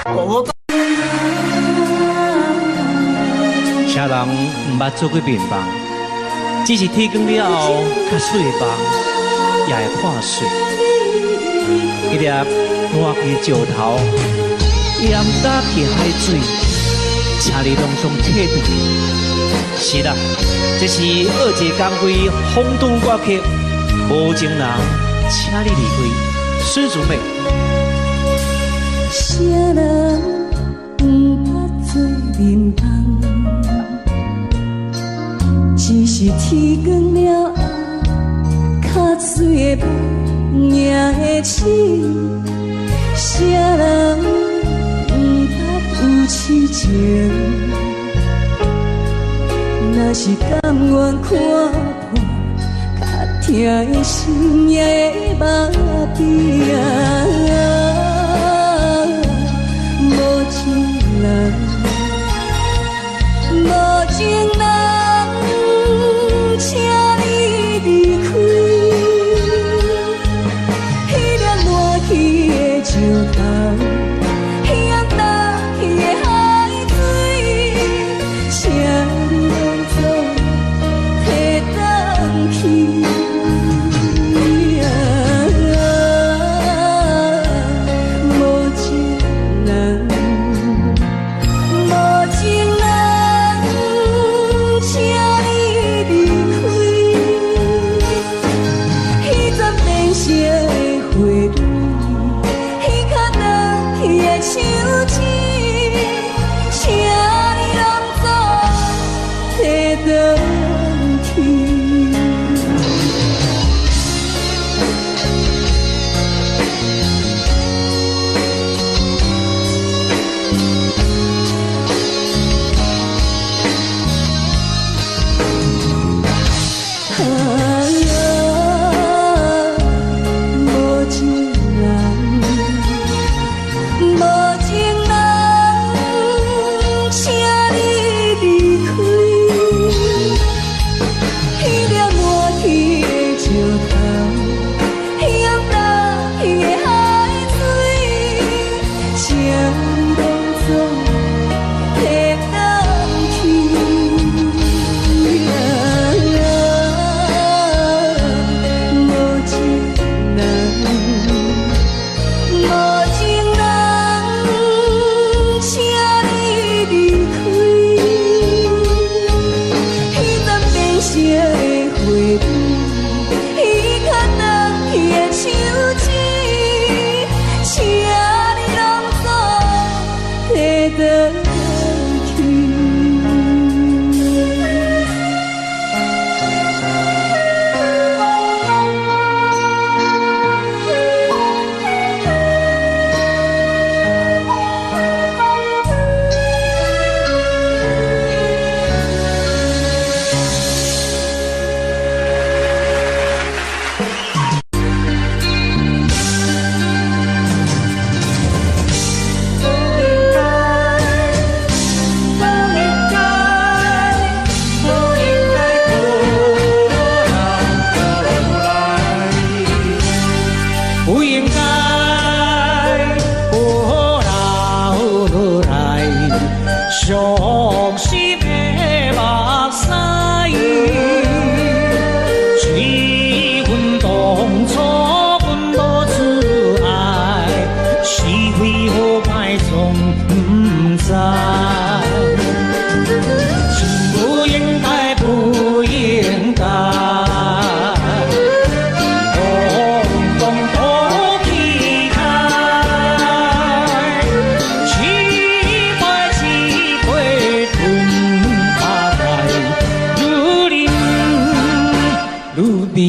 S7: 宝物
S6: 啥人毋捌做过面房，只是天光了后，较水的房也会破碎。一粒烂去石头，盐打去海水，请你拢总退转。是啦，这是二姐刚为轰动歌曲，无情人，请你离开，水主妹。
S5: 啥人毋捌做面房？只是天光了后，较水的梦也会醒。啥人毋捌有痴情？若是甘愿看破，较痛的心也会麻痹啊！无情人，无情人，请你离开。迄粒烂去的石头，咸淡去的海水，请你拢总摕返去。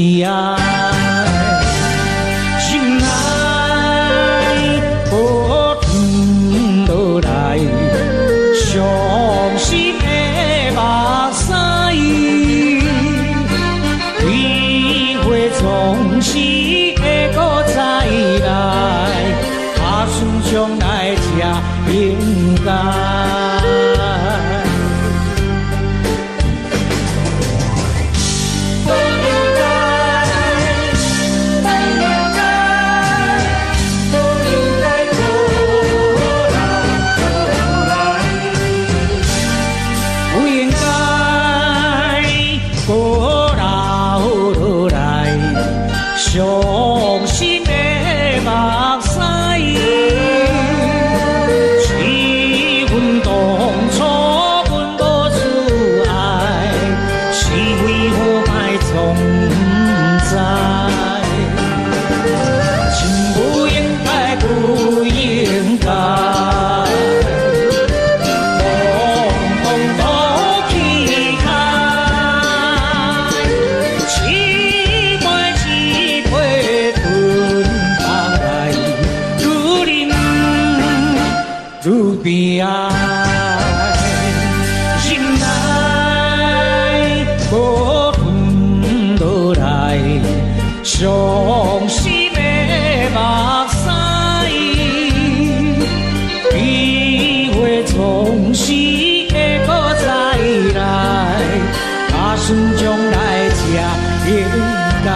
S6: 悲哀，心内波转落来，伤心的目屎，几回总是会搁再来，打算将来才应该。伤心的目屎，是阮当初阮无自爱，是为何歹总不知，情不应该不应该，通通都去开，奇怪奇怪。愈悲哀，心内波转落来，伤心的目屎，几回总是会搁再来，打算将来才应该。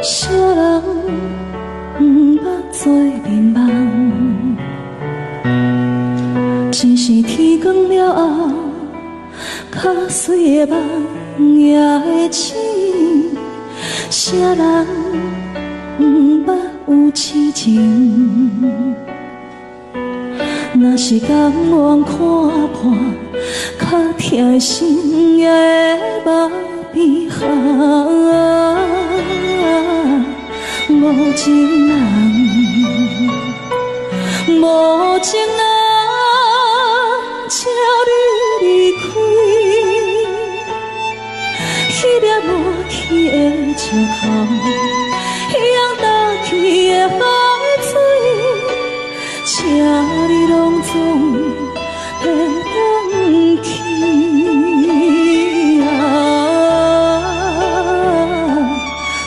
S5: 啥人不捌做眠梦，只是天光了后，较水的梦也会醒。啥人不捌有痴情？若是甘愿看破，较疼的心也会变寒。无情人，无情人，请你离开。迄粒无去的石头，迄样倒去的海水，请你拢总会回去啊！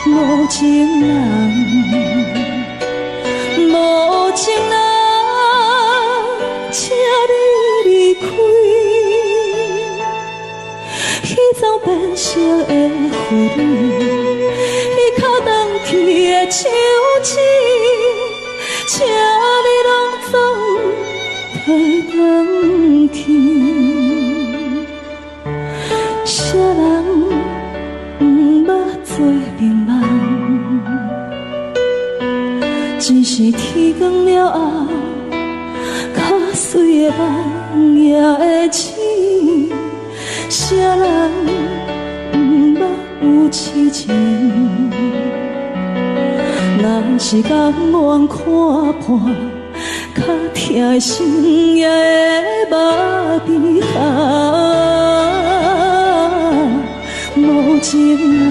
S5: 无情人。无情人，请你离开。彼种变色的花蕊，你靠返去的手指，请你拢总提返去。啥人不捌做眠梦？只是天光了后，较水的梦也会醒。啥人不捌有痴情？若是甘愿看破，较疼的心也会变寒。无情人，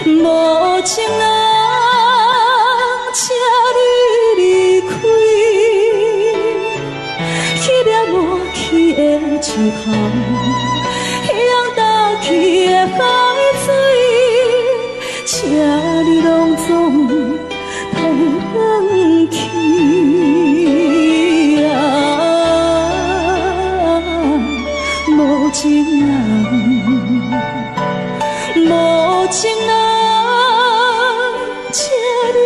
S5: 无情人。请你离开，迄粒无去的石头，迄样倒去的海水，请你拢总提返去啊！无情人，无情人。请你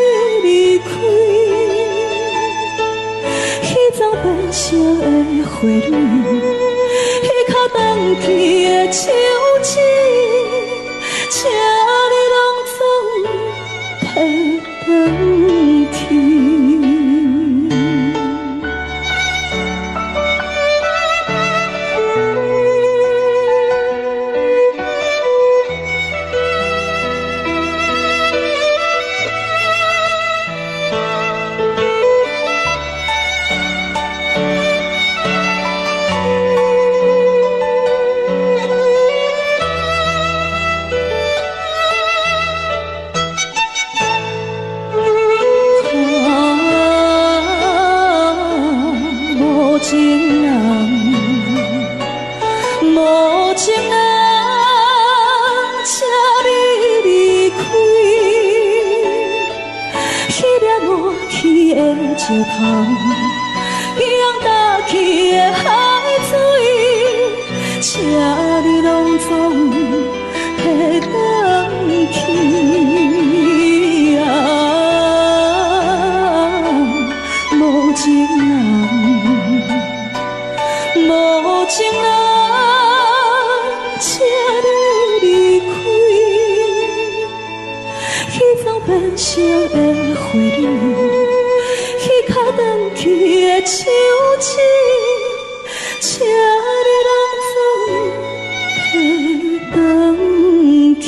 S5: 离开，迄种变色的花蕊，迄靠返去的手指，这你拢总骗回去。石头向倒去的海水，车你拢总会回去啊！无情人，无情人，车你离开，彼种变成的回忆。较返去的手指，车你拢总骗返去。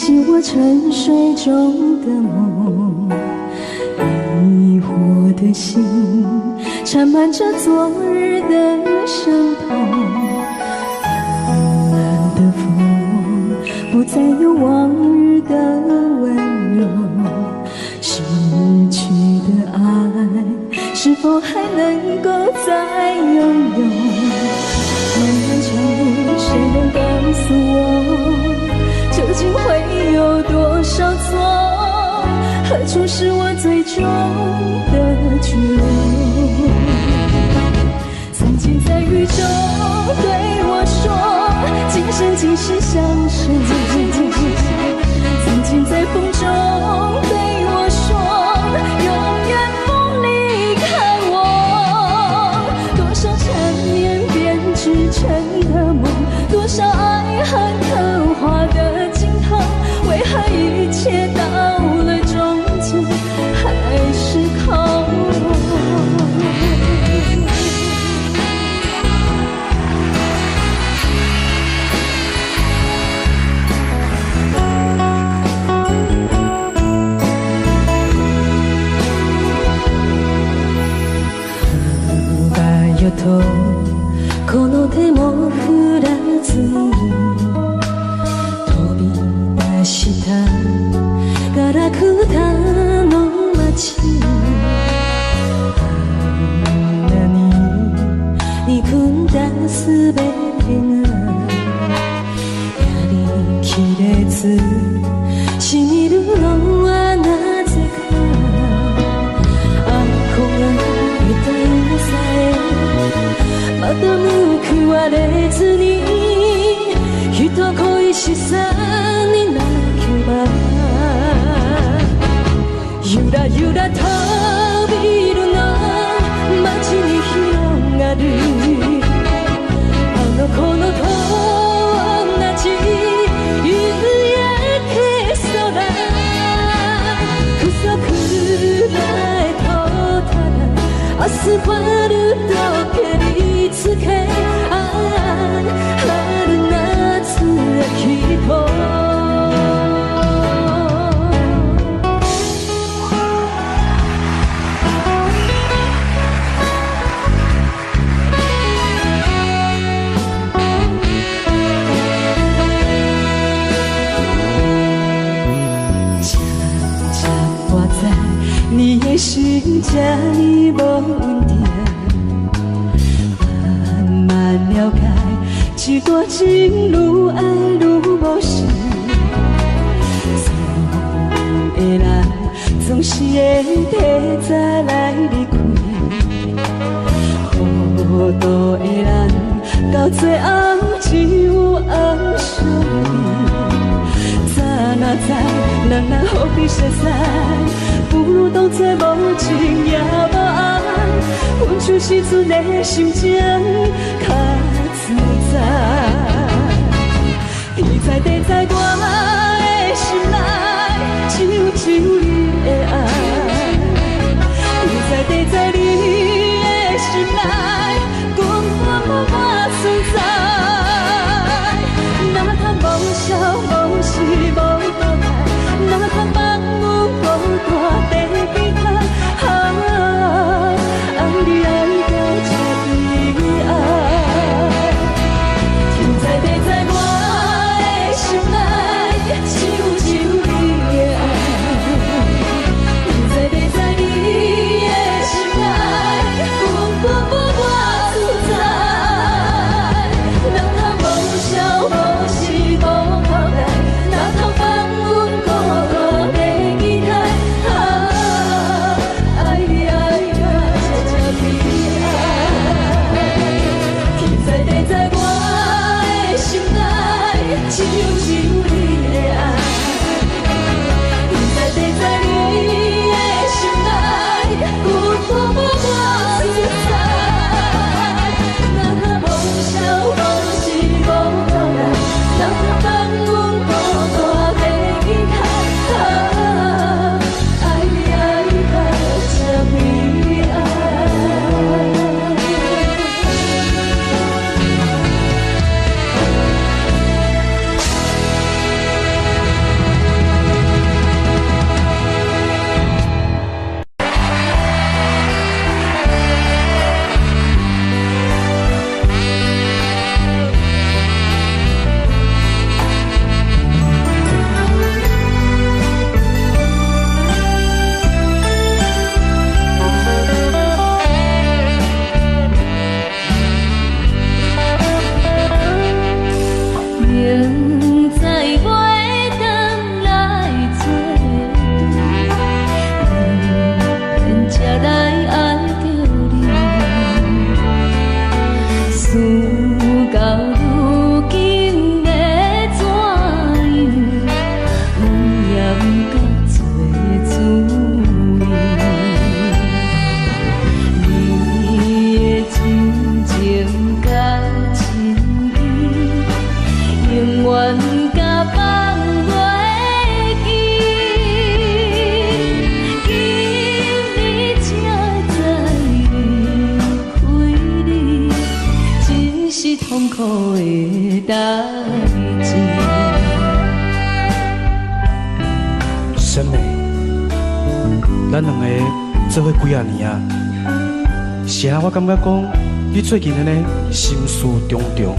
S7: 醒我沉睡中的梦，疑惑的心缠满着昨日的伤痛。蓝的风不再有往日的温柔，失去的爱是否还能够再拥有？漫漫长路，谁能告诉我，究竟会有多少错？何处是我最终的居留？曾经在雨中对我说，今生今世相守。曾经在风中对我说，永远不离开我。多少缠绵编织成的梦，多少爱恨刻画的镜头，为何一切到了终点还是靠我？この手も振らずに飛び出したガラクタの街に、あんなに憎んだすべてがやりきれずしみるのはなぜか。憧れた今さえまた報われずに、人恋しさに泣けばゆらゆら飛びるの街に広がるあの頃と同じ夕焼け空、くさくらえとただアスファルト蹴りつけ、春夏秋冬你也是家里无稳定，慢慢了解，一段情愈爱愈无心。总的人总是会提早来离开，孤独的人到最后只有暗伤悲。早若知人人何必相识，不如当作无情也无爱，分手时阵的心情较自在。天知地知我的心内只有你的爱，天知地知你的心内根本无我存在。哪通无笑无死无倒来，哪通放有无大地比他爱你爱到这悲哀。天知地知我的心内
S5: 苦的代志。
S7: 沈美，咱两个做伙几啊年啊，是啊，我感觉讲你最近安尼心事重重，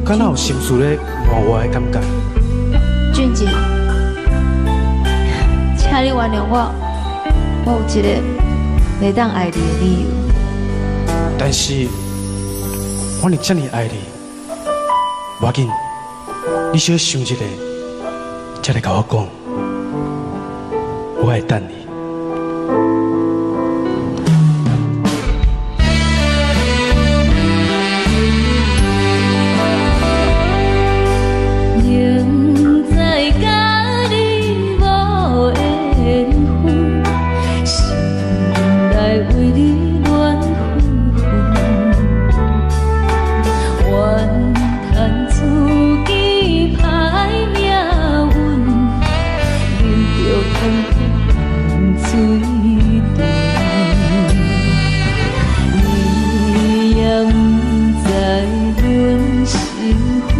S7: 敢若有心事咧换我的感觉。
S3: 俊杰，请你原谅我，我有一个袂当爱你的理由。
S7: 但是，我若这么爱你，无要紧，你小想一下，才来甲我讲，我会等你。
S5: 仍在甲你无缘分，心内为你乱纷纷，怨叹自己歹命运，忍着痛苦淡水长。你也不知阮幸福。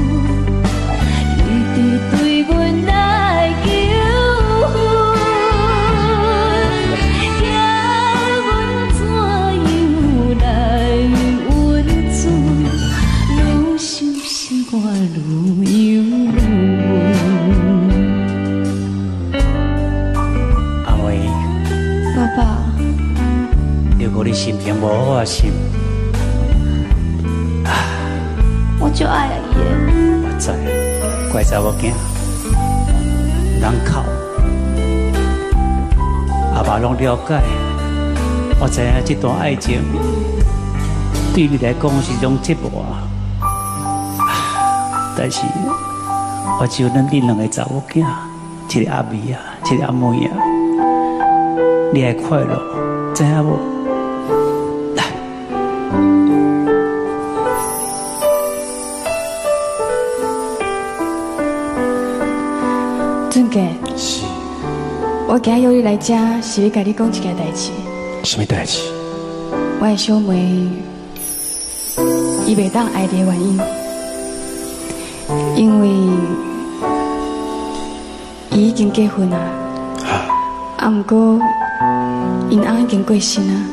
S5: 对阮来求婚，叫阮怎样来温存？愈想心肝愈忧闷。
S6: 阿妹，
S3: 爸爸，
S6: 如果你心情无好啊心，
S3: 我就爱伊的。
S6: 我知，怪查某囝，人哭，阿爸拢了解。我知影这段爱情对你来讲是一种折磨，但是我只有咱恁两个查某囝，一个阿妹啊，一个阿妹啊，你会快乐，知影无？来。
S3: 俊杰，
S7: 是，
S3: 我今日约你来这，是要甲你讲一件代志。
S7: 什么代志？
S3: 我的小妹，伊袂当爱你的原因，因为伊已经结婚啊。啊，毋过因翁已经过身啊，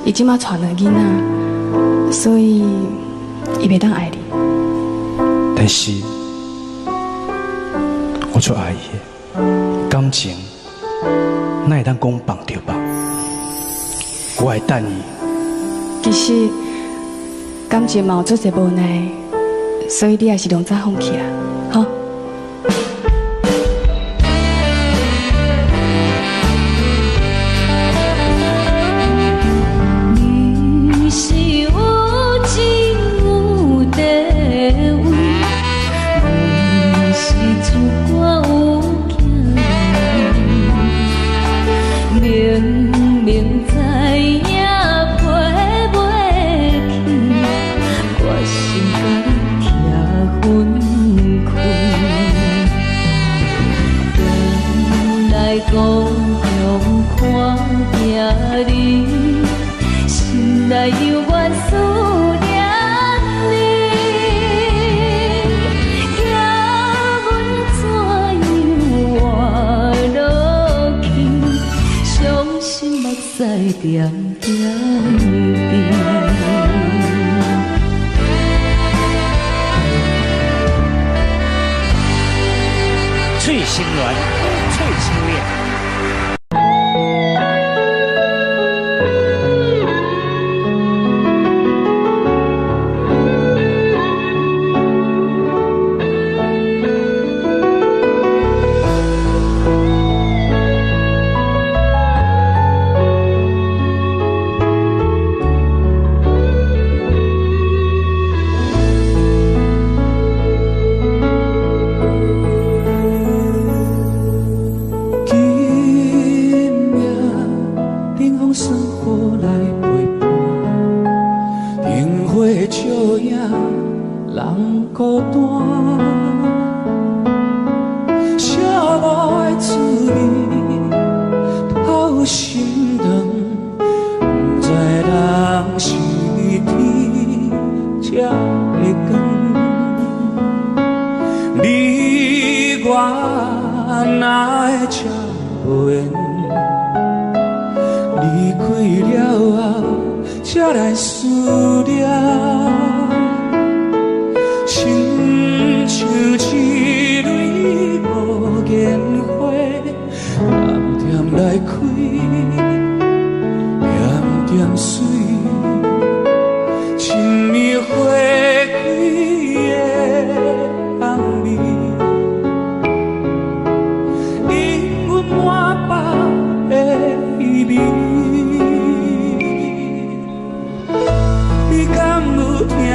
S3: 伊即马带了囡仔，所以伊袂当爱你。
S7: 但是，我就爱伊的感情，哪会当讲放就放？我会等伊。
S3: 其实感情嘛有做些无奈，所以你也是两早放弃啊，吼。
S5: 你是有情有地位，阮是一寡有囝儿，明明知影陪袂起，我心甲你拆分开。回来故乡看囝儿。心内犹原思念你，叫阮怎样活落去？伤心目屎点点滴。
S6: 翠心软，翠心恋。
S7: 才会讲。哪会这无缘？离开了后，才来思念，亲像一蕊无言花，点点来开，点点水，亲密花开的红暝。满腹的意味，你敢有听见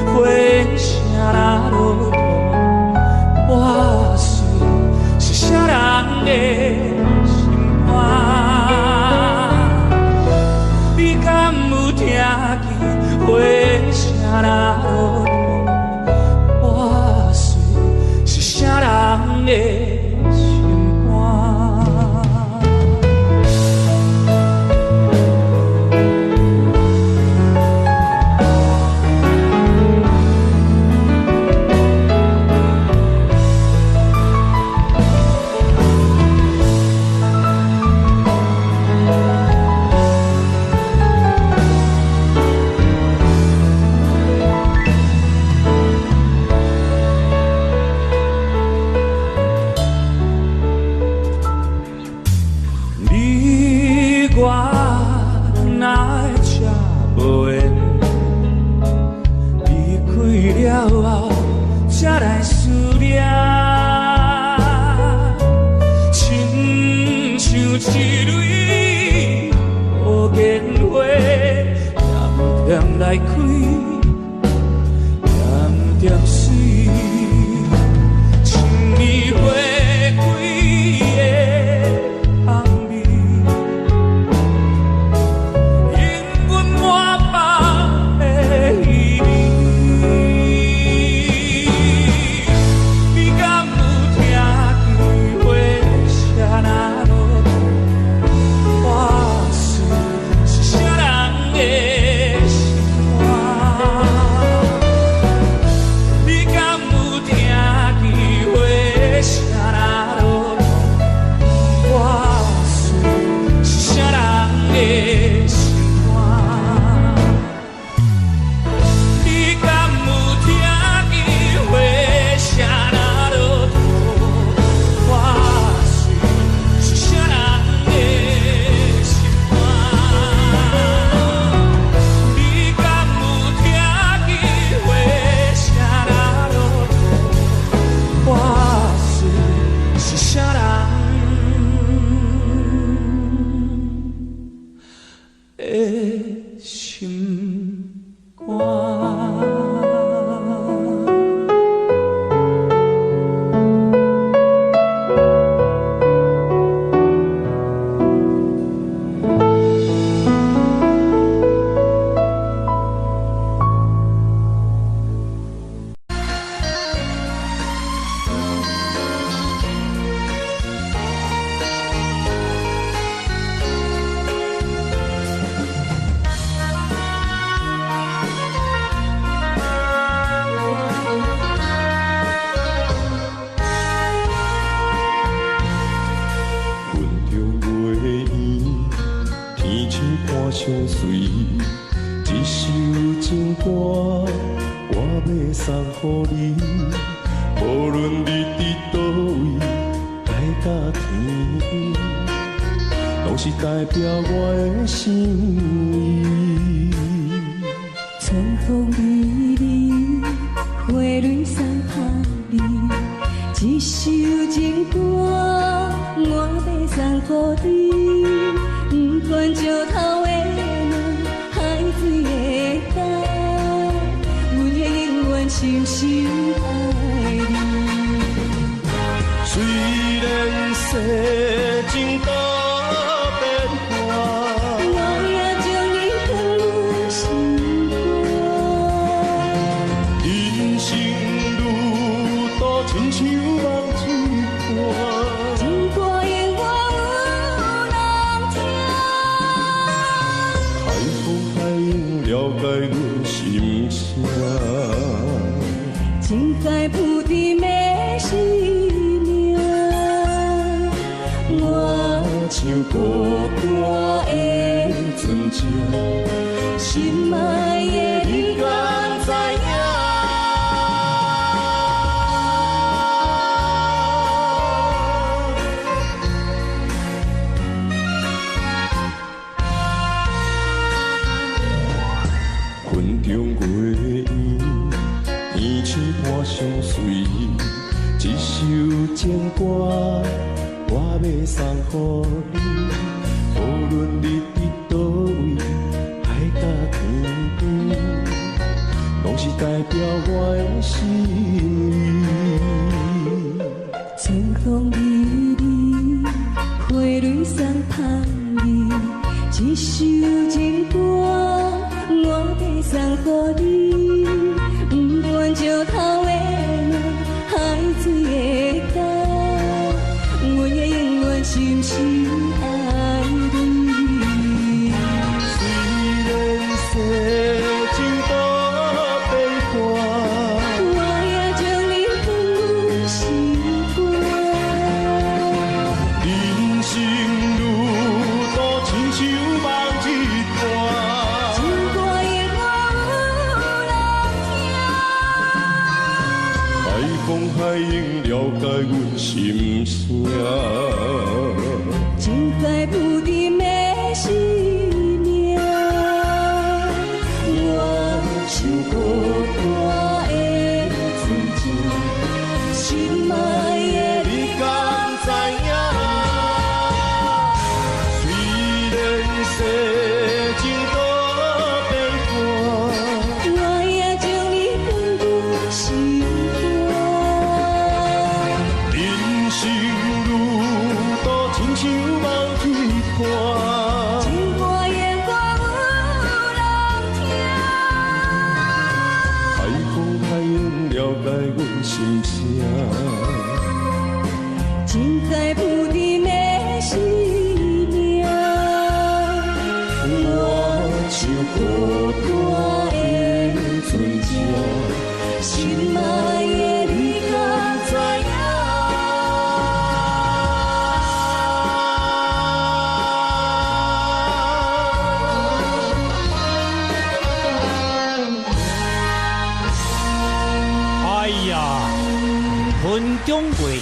S7: 花声若落土？我虽是啥人的心肝？你敢有听见花声若落土？我虽是啥人的？来开，点点水，亲密花开的红暝，因阮满腹的意味。你敢有听见花声若落土？我虽是啥人的？相随，一首情歌我要送予你，无论你伫倒位，来到天，拢是代表我的心意。
S5: 春风微微，花蕊送予你，一首情歌我要送予你，不管石头的人，海水的干，阮会永远深深爱你。
S8: 虽然世情多变化，
S5: 我也将你放入心肝。
S8: 人生路途亲像梦一段，
S5: 情歌永远有人听。
S8: 海风海影了解阮心声，
S5: 情海不敌的心。孤单的船只，心爱的你敢知影？
S9: 云中月圆，天星伴相随。一首情歌，我要送予你。无论你伫倒位，海角天边，拢是代表我的心意。
S5: 春风微微，花蕊送香味。一首情歌，我要送予你。不管石头的路，海水的干，阮会永远深深爱你。
S9: 虽然世情多悲欢，
S5: 我也将你放入心肝。
S9: 人生路途亲像梦一段，
S5: 情歌也我有人听。
S9: 海风海涌了解阮心声。
S5: 情海不敌的生命，我像孤单的船只，心爱的你敢知影？
S9: 虽然世情多悲欢，
S5: 我也将你放入心肝。
S9: 人生路途亲像梦一段，
S5: 情歌也我有人听。
S9: 海风海涌了解阮心声。
S5: 情海不敌的生命，我像孤单的船只，心爱的你敢知影？
S6: 哎呀，云中月圆。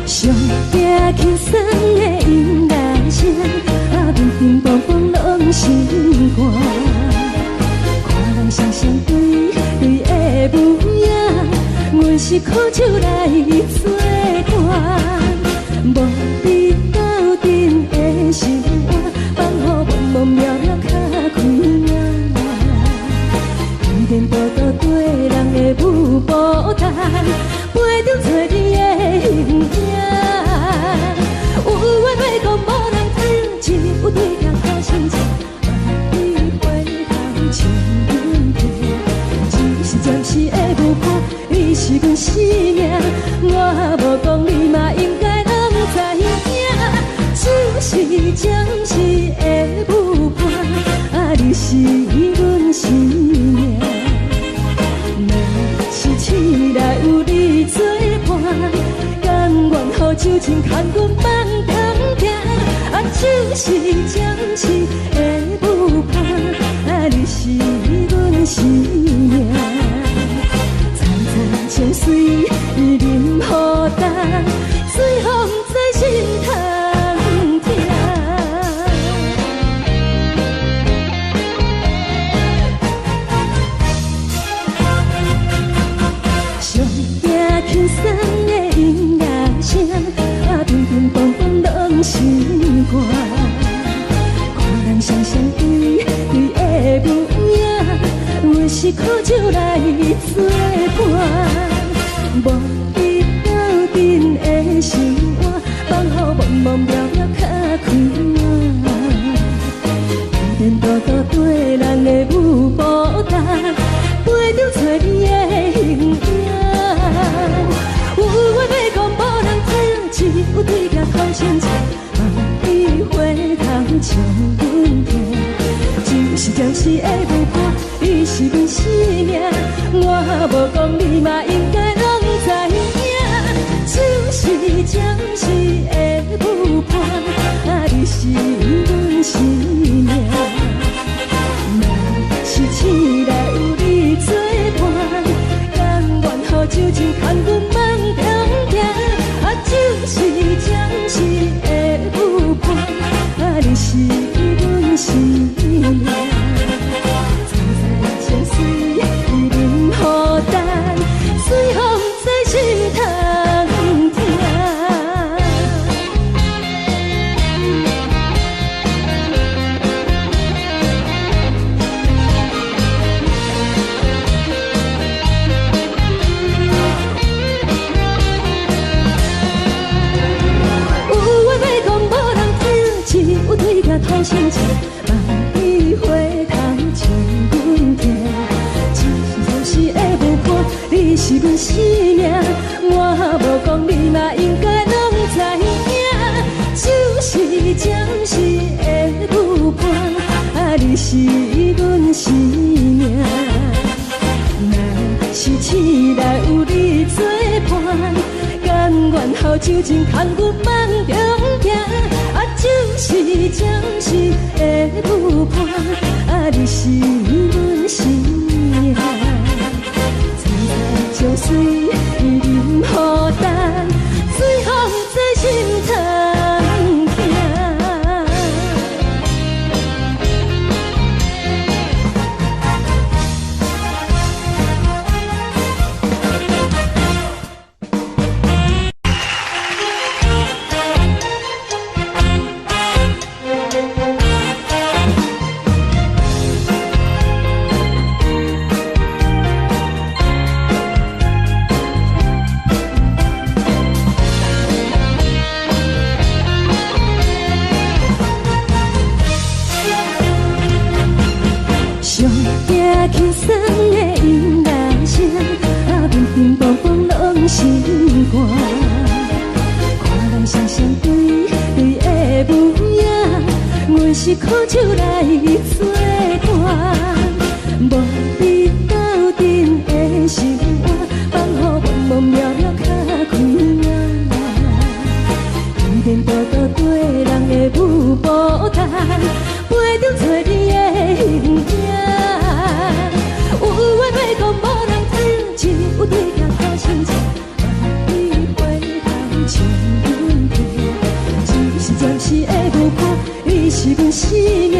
S5: 上惊轻松的音乐声，乒乒乓乓拢心肝。看人双双对对的舞影，阮是苦手来作伴。无你斗阵的生活，放予茫茫渺渺较快乐。颠颠倒倒对人的舞步弹，陪着做你的形影。有话要讲，无人听，只有对镜好心情。万里回头千人地，一时暂时的舞伴，你是阮生命。我无讲，你嘛应该拢知影。只是暂时的舞伴，你是阮生命。若是醒来有你作伴，甘愿予酒精牵阮放通行。就是暂时的舞伴，你是阮生命。惨惨相随，忍予等，随风在心头。轻松的音乐声，乒乒乓乓拢心肝。看人双双对对的舞影，阮是苦手来作伴。无你斗阵的生活，放予茫茫渺渺较快乐。颠颠倒倒对人的舞步弹，陪着找你的。将阮疼，就是暂时的无伴，你是阮生命。我无讲你嘛应该拢知影，就是暂时的无伴，你是阮生命。若是醒来有你作伴，甘愿予酒精牵阮梦中行，就是暂时的有伴，你是阮生命。再再情水已淋雨淡，随风在心头痛。有对甲土生情，万里花香将阮疼。暂时的无伴，你是阮生命。我无讲你嘛应该拢知影，就是暂时的有伴，你是阮生命。若是醒来有你作伴，甘愿予酒精牵阮梦中行。就是暂时的有伴，你是阮生命。再再情水已淋雨淡，随风在心头痛。轻松的音乐声，乒乒乓乓拢心肝。看人双双对对的模样，阮是苦酒来作伴。无你斗阵的心肝，放予茫茫渺渺较开眼。颠颠倒倒对人的舞步弹，陪着做你的形影。有话要讲无人知，只有对甲土生情，万里花香将阮疼。就是暂时的无伴，你是阮生命。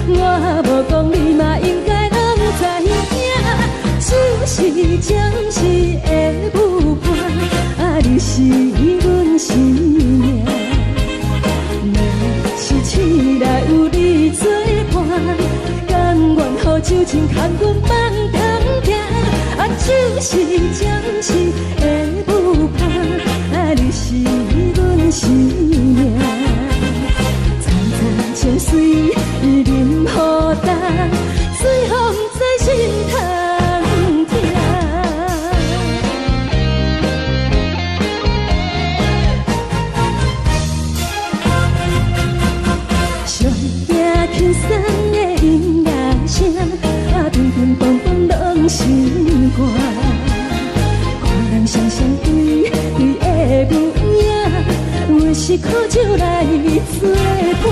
S5: 我无讲你嘛应该拢知影，就是暂时的有伴，你是阮生命。若是醒来有你作伴，甘愿予酒精牵阮梦中行，就是暂时的有伴，你是阮生命。再再情水已淋雨淡，随风在心头痛。上听轻松的音乐声，乒乒乓乓拢心肝。看人双双对对的模样，阮是苦酒来作伴。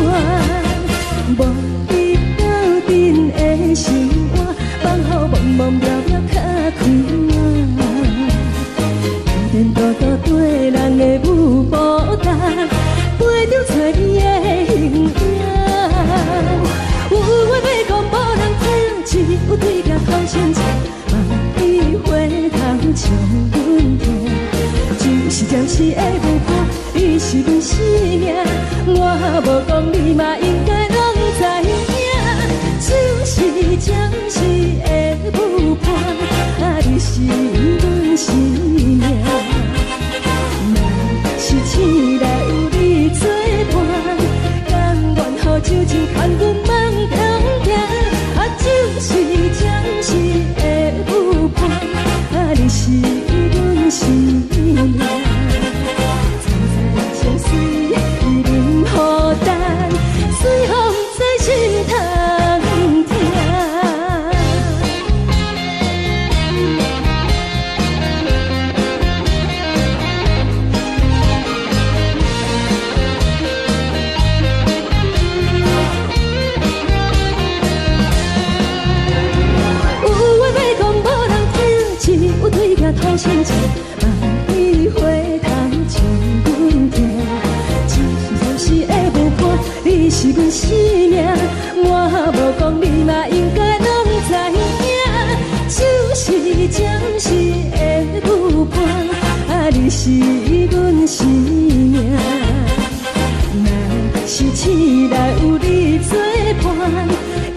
S5: 无你斗阵的心肝，放予茫茫渺渺较开眼。颠颠倒倒对人的舞步弹，陪着做你的形影。有话要讲无人知，只有对甲土生情，万里花香将阮疼。就是暂时的无伴，你是阮生命。我无讲你嘛应该拢知影，就是暂时的有伴，你是阮生命。若是醒来有你作伴，甘愿予酒精牵阮梦中行，就是暂时的有伴，你是阮生命。再再情水已淋雨淡，随风。你是阮生命，我无讲你嘛应该拢知影，就是暂时的舞伴，啊，你是阮生命。若是醒来有你作伴，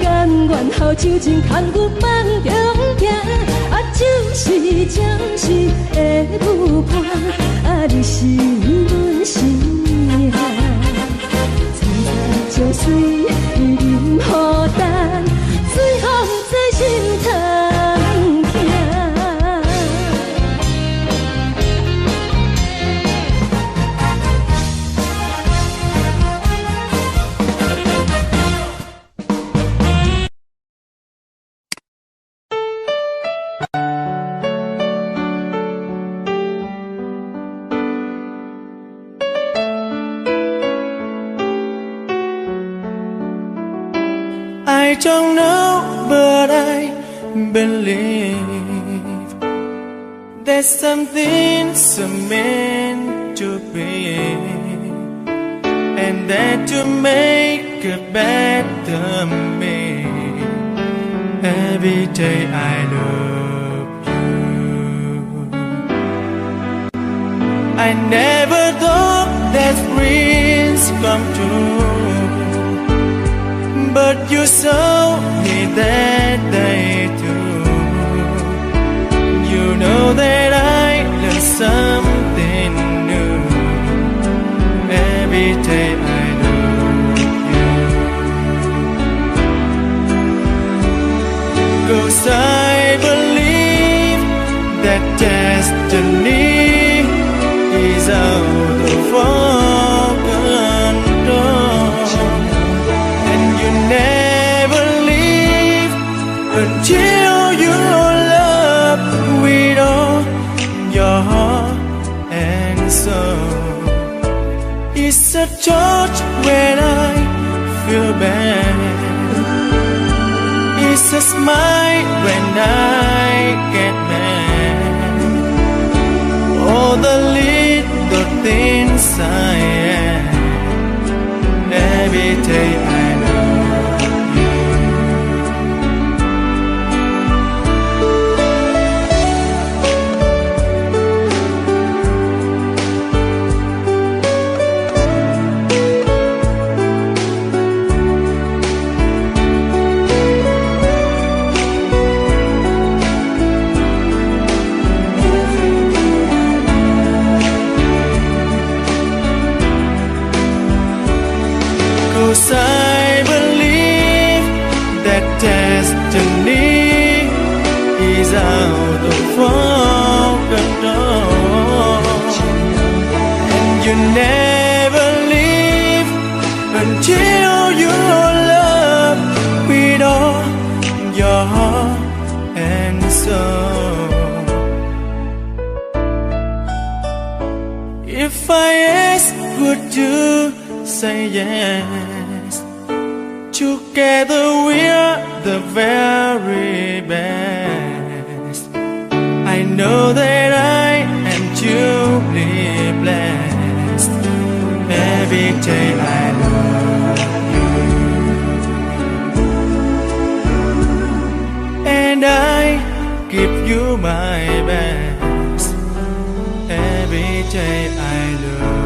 S5: 甘愿好手真牵阮梦中行，啊，就是暂时的舞伴，啊，你是阮生命。将水饮予淡，水风在心头行。
S7: I don't know, but I believe there's something so meant to be, and that to make a better me. Every day I love you. I never thought that dreams come true, but you saw me that day too. You know that I learned something new. Every day I love you. 'Cause I believe that destiny is out of our control, and you never leave until you love with all your heart and soul. It's a touch when I feel bad, it's a smile when I get mad. All the little things I am. Every day I love you. Cause I believe that destiny is out of our control, and you never leave until you love with all your heart and soul. If I ask, would you say yes? Together we're the very best. I know that I am truly blessed. Every day I love you, and I give you my best. Every day I love you.